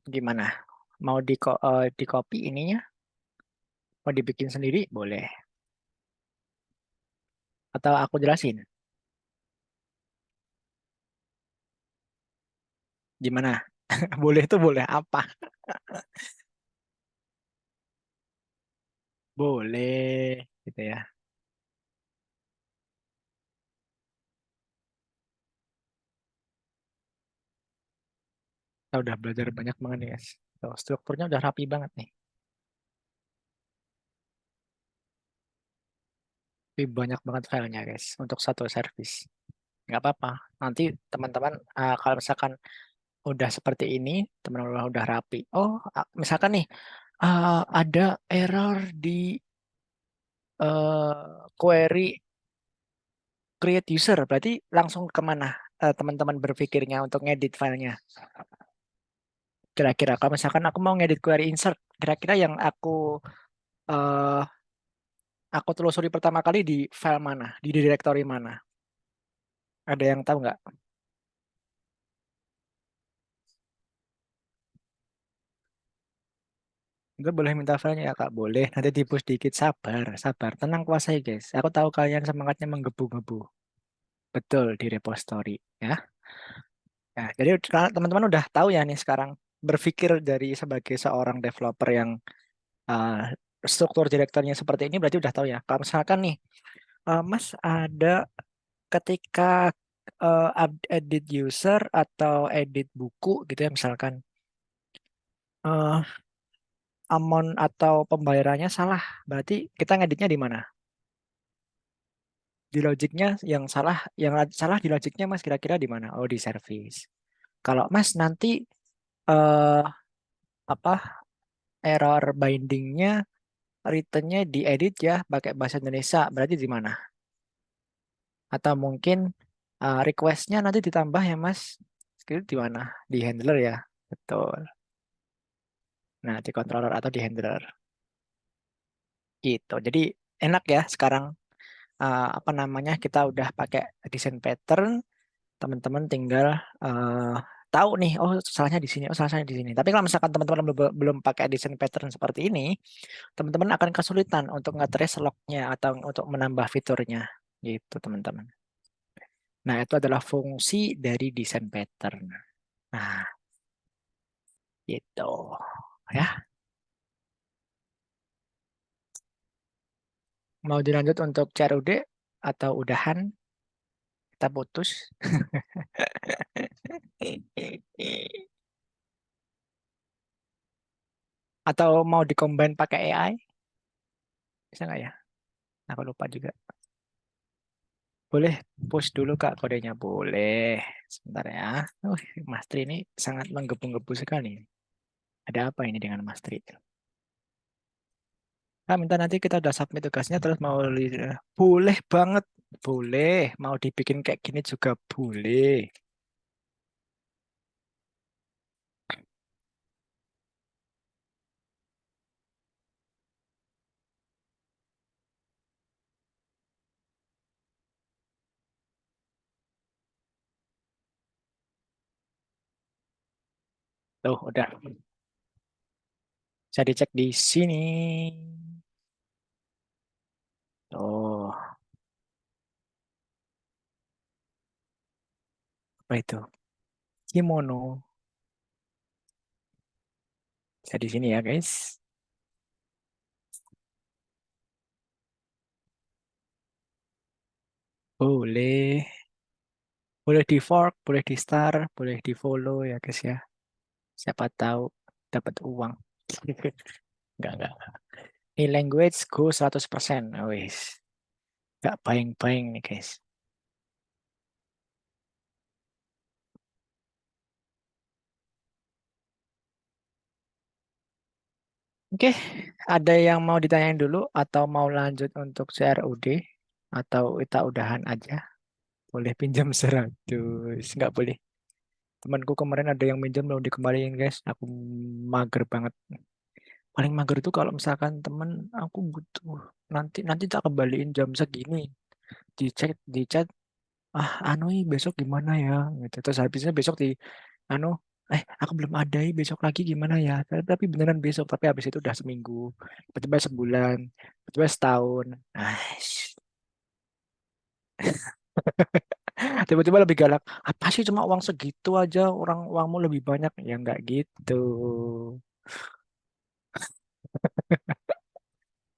gimana? Mau di copy ininya? Mau dibikin sendiri? Boleh. Atau aku jelasin? Gimana? Boleh tuh boleh apa? Boleh gitu ya. Kita udah belajar banyak banget nih guys. Tuh, strukturnya udah rapi banget nih. Tapi banyak banget filenya guys untuk satu service. Nggak apa-apa. Nanti teman-teman kalau misalkan udah seperti ini, teman-teman udah rapi. Oh, misalkan nih ada error di query create user, berarti langsung kemana teman-teman berpikirnya untuk ngedit filenya? Kira-kira kalau misalkan aku mau ngedit query insert, kira-kira yang eh, aku telusuri pertama kali di file mana, di directory mana? Ada yang tahu nggak? Gue boleh minta filenya ya Kak? Boleh. Nanti di-push dikit. Sabar, sabar. Tenang kuasai guys. Aku tahu kalian semangatnya menggebu-gebu. Betul di repository ya. Nah, jadi teman-teman udah tahu ya nih sekarang berpikir dari sebagai seorang developer yang uh, struktur direkturnya seperti ini berarti udah tahu ya. Kalau misalkan nih, Mas ada ketika edit user atau edit buku gitu ya misalkan uh, amount atau pembayarannya salah, berarti kita ngeditnya di mana? Di logiknya yang salah di logiknya Mas kira-kira di mana? Oh di service. Kalau Mas nanti eh apa error bindingnya returnnya diedit ya pakai bahasa Indonesia, berarti di mana? Atau mungkin requestnya nanti ditambah ya Mas, itu di mana? Di handler ya, betul. Nah di controller atau di handler gitu. Jadi enak ya sekarang apa namanya kita udah pakai desain pattern, teman-teman tinggal tahu nih, oh salahnya di sini, oh salahnya di sini. Tapi kalau misalkan teman-teman belum pakai desain pattern seperti ini, teman-teman akan kesulitan untuk nge-trace lognya atau untuk menambah fiturnya, gitu teman-teman. Nah itu adalah fungsi dari desain pattern. Nah gitu ya. Mau dilanjut untuk CRUD atau udahan? Kita putus. Atau mau di-combine pakai AI? Bisa nggak ya? Aku lupa juga. Boleh push dulu Kak kodenya, boleh. Sebentar ya. Mas Tri ini sangat menggebu-gebu sekali. Ada apa ini dengan Mas Tri? Minta nanti kita udah submit tugasnya terus mau boleh banget, boleh. Mau dibikin kayak gini juga boleh. Tuh, udah. Bisa dicek di sini. Tuh, apa itu? Kimono. Bisa di sini ya, guys. Boleh. Boleh di fork, boleh di star, boleh di follow ya, guys ya. Siapa tahu dapat uang. Enggak. Ini language go 100%. Wis. Enggak baing-baing nih, guys. Oke, ada yang mau ditanyain dulu atau mau lanjut untuk CRUD atau kita udahan aja? Boleh pinjam 100, nggak boleh. Temanku kemarin ada yang minjem belum dikembaliin guys. Aku mager banget. Paling mager itu kalau misalkan temen aku butuh nanti tak kembaliin jam segini. Di chat anu besok gimana ya? Gitu. Terus habisnya besok anu aku belum ada besok lagi gimana ya? Tapi beneran besok. Tapi habis itu udah seminggu, tiba-tiba sebulan, tiba-tiba setahun. Tiba-tiba lebih galak. Apa sih cuma uang segitu aja, orang uangmu lebih banyak. Ya nggak gitu.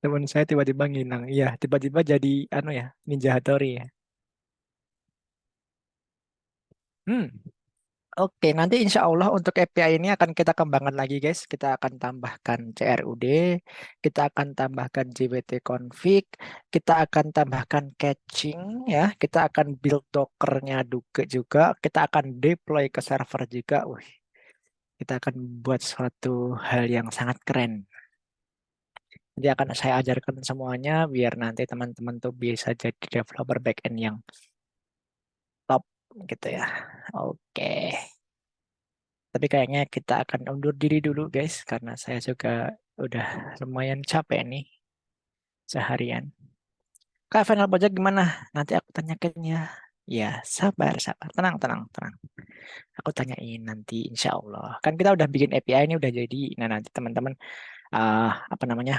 Teman saya tiba-tiba ngilang. Iya, tiba-tiba jadi Ninja Hattori ya. Oke, nanti insya Allah untuk API ini akan kita kembangkan lagi guys. Kita akan tambahkan CRUD, kita akan tambahkan JWT config, kita akan tambahkan caching ya, kita akan build Dockernya juga, kita akan deploy ke server juga. Kita akan buat suatu hal yang sangat keren. Nanti akan saya ajarkan semuanya biar nanti teman-teman tuh bisa jadi developer backend yang top gitu ya. Oke. Tapi kayaknya kita akan undur diri dulu guys karena saya juga udah lumayan capek nih seharian. Kak, final project gimana? Nanti aku tanyakan ya. Ya, sabar. Tenang. Aku tanyain nanti insya Allah. Kan kita udah bikin API ini udah jadi. Nah, nanti teman-teman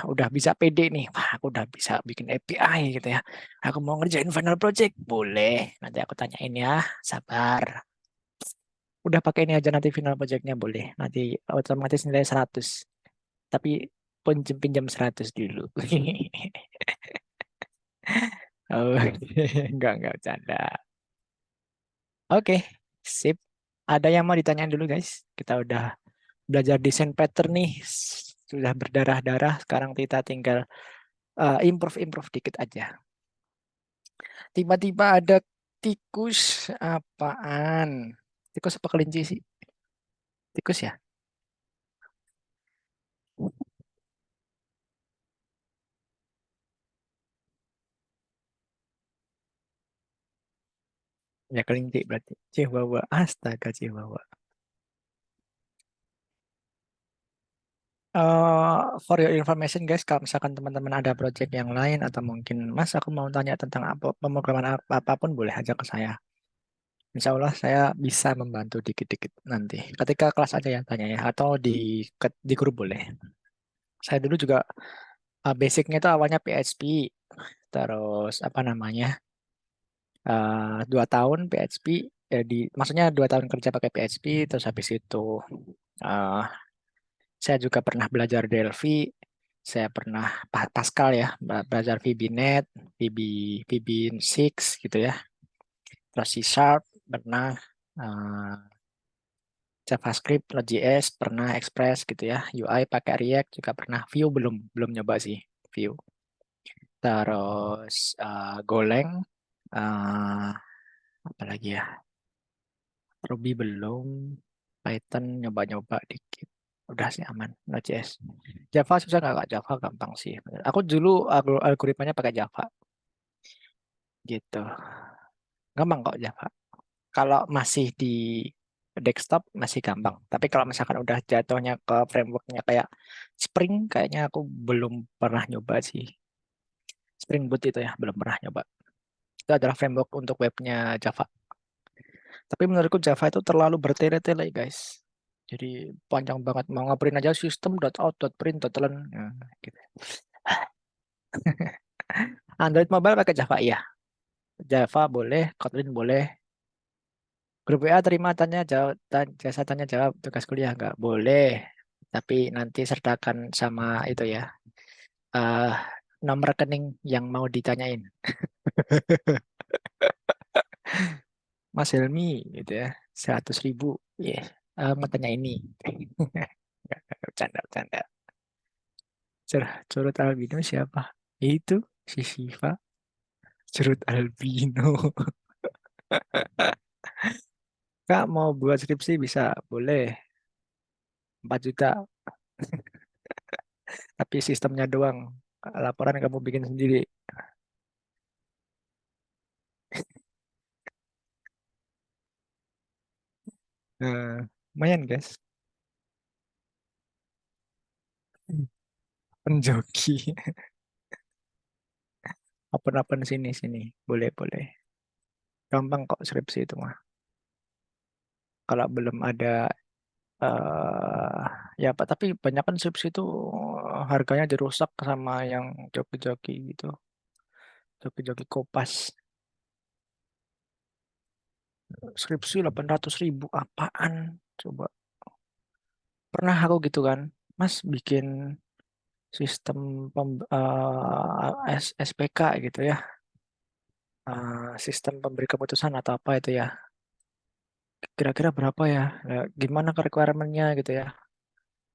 udah bisa pede nih. Wah, aku udah bisa bikin API gitu ya. Aku mau ngerjain final project. Boleh. Nanti aku tanyain ya. Sabar. Udah pakai ini aja nanti final projectnya boleh. Nanti otomatis nilai 100. Tapi pinjam 100 dulu. Oh, enggak bercanda. Oke, sip. Ada yang mau ditanyain dulu guys? Kita udah belajar desain pattern nih. Sudah berdarah-darah. Sekarang kita tinggal improve dikit aja. Tiba-tiba ada tikus. Apaan? Tikus apa kelinci sih? Tikus ya? Ya kelinci berarti. Chihuahua. Astaga Chihuahua. For your information guys, kalau misalkan teman-teman ada project yang lain atau mungkin Mas aku mau tanya tentang pemrograman apapun boleh aja ke saya. Insya Allah saya bisa membantu dikit-dikit nanti. Ketika kelas aja ya tanya ya atau di grup boleh. Saya dulu juga basicnya itu awalnya PHP, terus 2 tahun PHP, maksudnya 2 tahun kerja pakai PHP, terus habis itu uh, saya juga pernah belajar Delphi, saya pernah Pascal ya, belajar VB.NET, VB6 gitu ya. Terus C# pernah, JavaScript, Node.js pernah, Express gitu ya. UI pakai React juga pernah. Vue belum nyoba sih, Vue. Terus Golang Eh, apa lagi ya? Ruby belum. Python nyoba-nyoba dikit. Udah sih aman. Node.js. Java susah nggak Kak? Java gampang sih. Aku dulu algoritmanya pakai Java. Gitu. Gampang kok Java. Kalau masih di desktop masih gampang. Tapi kalau misalkan udah jatuhnya ke frameworknya kayak Spring, kayaknya aku belum pernah nyoba sih. Spring Boot itu ya, belum pernah nyoba. Itu adalah framework untuk webnya Java. Tapi menurutku Java itu terlalu bertele-tele guys. Jadi panjang banget. Mau ngapain aja system.out.print.len. Nah, gitu. Android mobile pakai Java, iya. Java boleh, Kotlin boleh. Grup WA terima jasa tanya jawab tugas kuliah nggak boleh. Tapi nanti sertakan sama itu ya. eh Nomor rekening yang mau ditanyain. Mas Helmi gitu ya. 100.000. Iya. Mau tanya ini. Bercanda. Curut albino siapa? Itu si Shiva. Curut albino. Kak mau buat skripsi bisa, boleh. 4 juta. Tapi sistemnya doang. Laporan kamu bikin sendiri. Lumayan guys. Penjoki. Open sini. Boleh. Gampang kok skripsi itu mah. Kalau belum ada ya Pak, tapi banyak kan skripsi itu harganya dirusak sama yang joki-joki gitu. Joki-joki Kopas. Skripsi 800.000 apaan? Coba. Pernah aku gitu kan. Mas bikin sistem SPK gitu ya. Sistem pemberi keputusan atau apa itu ya. Kira-kira berapa ya? Nah, gimana ke requirement-nya gitu ya.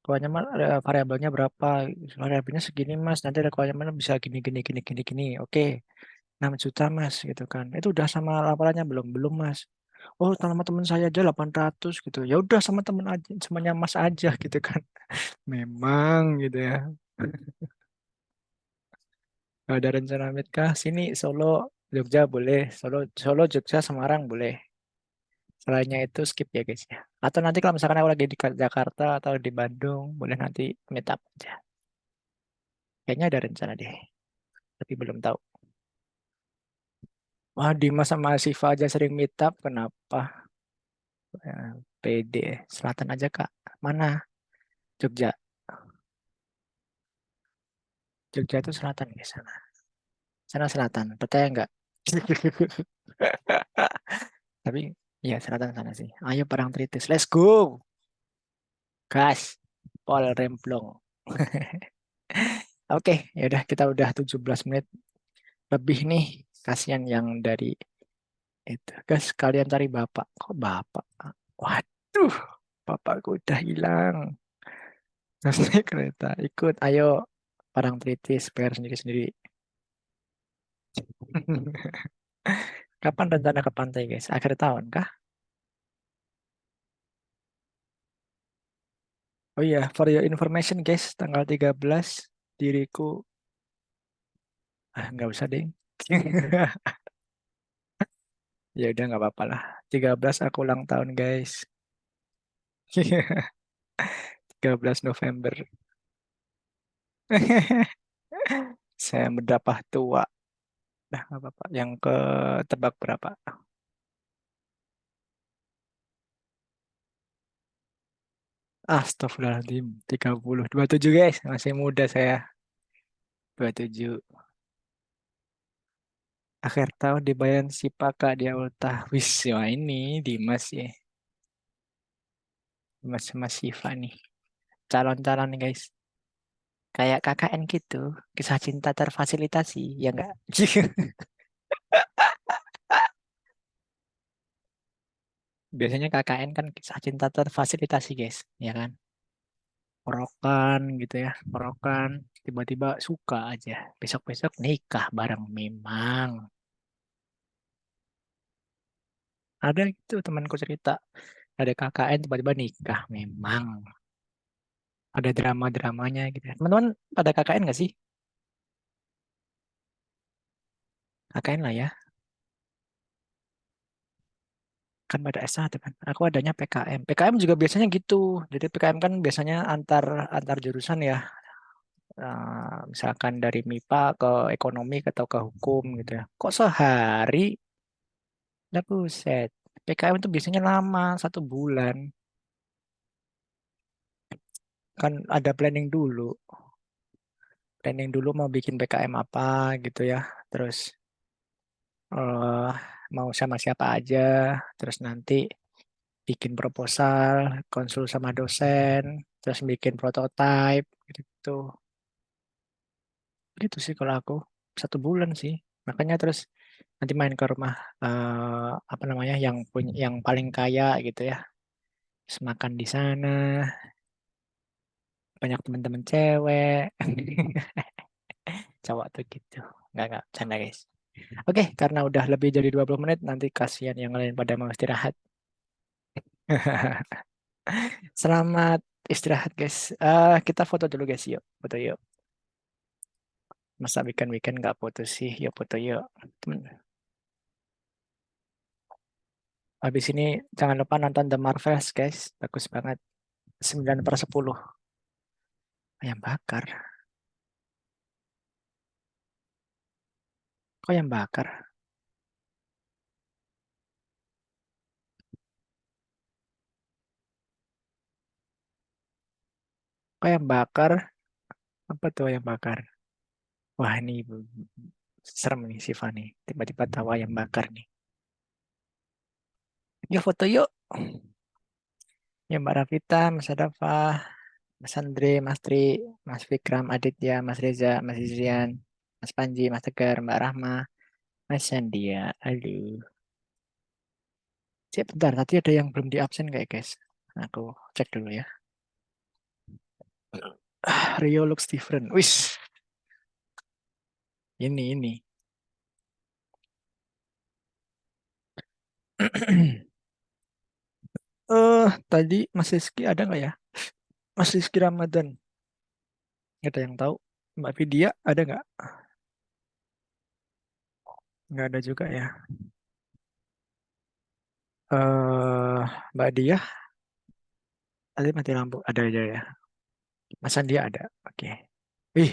Requirement variabelnya berapa? Variabelnya segini Mas. Nanti requirement bisa gini. Oke. 6 juta Mas gitu kan. Itu udah sama laporannya belum Mas. Oh, sama teman saya aja 800 gitu. Ya udah sama teman aja, semuanya Mas aja gitu kan. Memang gitu ya. Ada rencana kah? Sini Solo, Jogja boleh. Solo, Jogja, Semarang boleh. Selainnya itu skip ya guys ya. Atau nanti kalau misalkan aku lagi di Jakarta atau di Bandung, boleh nanti meet up aja. Kayaknya ada rencana deh, tapi belum tahu. Wah, Dimas sama Siva aja sering meet up, kenapa? PD, selatan aja Kak. Mana? Jogja. Jogja itu selatan guys, sana. Sana selatan, percaya nggak? Tapi ya selatan sana sih. Ayo perang tritis, let's go. Gas, Pol Remplong. Oke, ya udah kita udah 17 menit lebih nih. Kasihan yang dari itu. Guys, kalian cari bapak. Kok bapak? Waduh, bapakku udah hilang. Terus naik kereta. Ikut, ayo. Padang Tritis, bayar sendiri-sendiri. Kapan rencana ke pantai, guys? Akhir tahun kah? Oh iya, for your information, guys. Tanggal 13, diriku... nggak usah, deh. Ya udah, nggak apa-apa lah. 13 aku ulang tahun, guys. 13 November. Saya berapa tua. Dah, nggak apa-apa. Yang ke tebak berapa? Astagfirullahaladzim. 30. 27 guys. Masih muda saya. 27. Akhir tahun dibayar si Paka dia ultah. Wis, wah ini Dimas ya. Dimas sama Siva nih. Calon-calon nih guys. Kayak KKN gitu. Kisah cinta terfasilitasi. Ya enggak? Biasanya KKN kan kisah cinta terfasilitasi guys. Ya kan? Porokan gitu ya. Porokan. Tiba-tiba suka aja. Besok-besok nikah bareng memang. Ada gitu temanku cerita, ada KKN tiba-tiba nikah. Memang ada drama-dramanya gitu. Teman-teman pada KKN nggak sih? KKN lah ya. Kan pada S1 kan. Aku adanya PKM. PKM juga biasanya gitu. Jadi PKM kan biasanya antar jurusan ya. Misalkan dari MIPA ke ekonomi atau ke hukum gitu ya. Kok sehari? Lah buset. PKM itu biasanya lama, 1 bulan. Kan ada planning dulu. Planning dulu mau bikin PKM apa gitu ya. Terus eh mau sama siapa aja. Terus nanti bikin proposal, konsul sama dosen, terus bikin prototype gitu. Gitu sih kalau aku 1 bulan sih. Makanya terus nanti main ke rumah apa namanya yang paling kaya gitu ya. Terus makan di sana, banyak teman-teman cewek. Cowok tuh gitu. Enggak, canda guys. Oke, karena udah lebih dari 20 menit, nanti kasihan yang lain pada mau istirahat. Selamat istirahat guys. Kita foto dulu guys, yuk. Foto yuk. Masa weekend nggak foto sih? Yuk foto yuk. Habis ini jangan lupa nonton The Marvels guys. Bagus banget. 9/10. Ayam bakar. Kok ayam bakar? Kok ayam bakar? Apa tuh ayam bakar? Wah ini serem nih si Fani. Tiba-tiba tahu ayam bakar nih. Yuk foto yuk. Ya Mbak Rafita, Mas Adafa, Mas Andre, Mas Tri, Mas Fikram, Aditya, Mas Reza, Mas Izrian, Mas Panji, Mas Tegar, Mbak Rahma, Mas Sandia. Aduh. Cek bentar, tadi ada yang belum di absen kayak guys. Aku cek dulu ya. Rio looks different. Wis. Ini. Tadi Mas Rizky ada nggak ya? Mas Rizky Ramadan. Nggak ada yang tahu. Mbak Vidya ada nggak? Nggak ada juga ya. Mbak Dia tadi mati lampu. Ada aja ya. Mas Andi ada. Oke. Ih.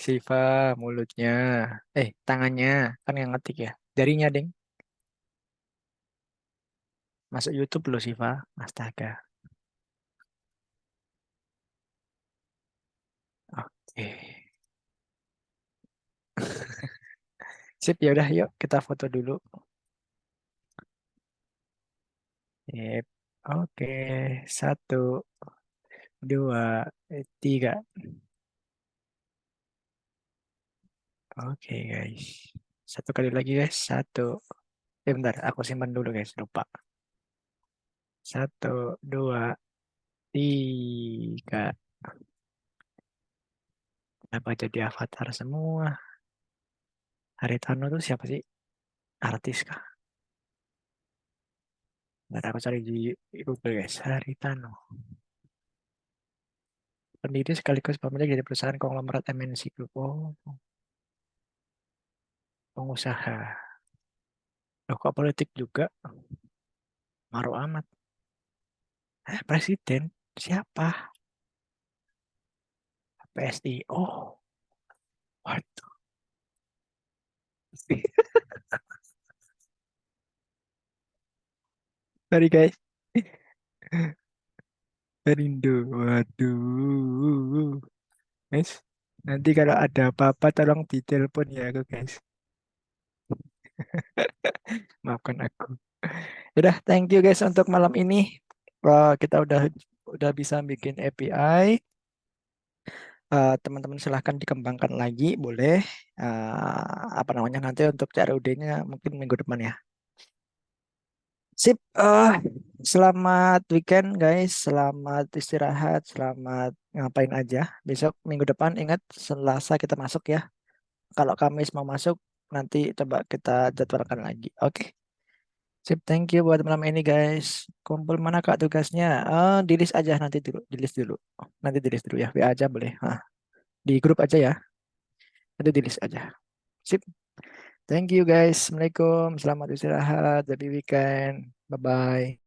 Siva mulutnya. Tangannya. Kan yang ngetik ya. Jarinya, ding. Masuk YouTube loh Siva. Astaga. Oke. Sip, ya udah yuk kita foto dulu. Sip. Oke. 1, 2, 3. Oke guys. 1 kali lagi guys. 1. Bentar, aku simpan dulu guys. Lupa. 1, 2, 3. Kenapa jadi avatar semua? Haritano tuh siapa sih? Artis kah? Bentar aku cari di Google guys. Haritano. Pendiri sekaligus pemilik dari perusahaan konglomerat MNC Group. Oh, pengusaha. Loh, kok politik juga? Maru amat. Presiden? Siapa? PSI. Oh, waduh. Sorry guys. Perindo. Waduh. Guys, nanti kalau ada apa-apa tolong ditelepon ya aku guys. Maafkan aku. Udah, thank you guys untuk malam ini. Kita udah bisa bikin API. Teman-teman silahkan dikembangkan lagi, boleh. Apa namanya nanti untuk CRUD-nya mungkin minggu depan ya. Sip. Selamat weekend guys. Selamat istirahat. Selamat ngapain aja. Besok minggu depan ingat Selasa kita masuk ya. Kalau Kamis mau masuk nanti coba kita jadwalkan lagi. Oke. Sip, thank you buat malam ini guys. Kumpul mana Kak tugasnya? Di list aja nanti dulu, di list dulu. Nanti di list dulu ya, WA aja boleh. Di grup aja ya. Nanti di list aja. Sip. Thank you guys. Assalamualaikum. Selamat istirahat. Happy weekend. Bye-bye.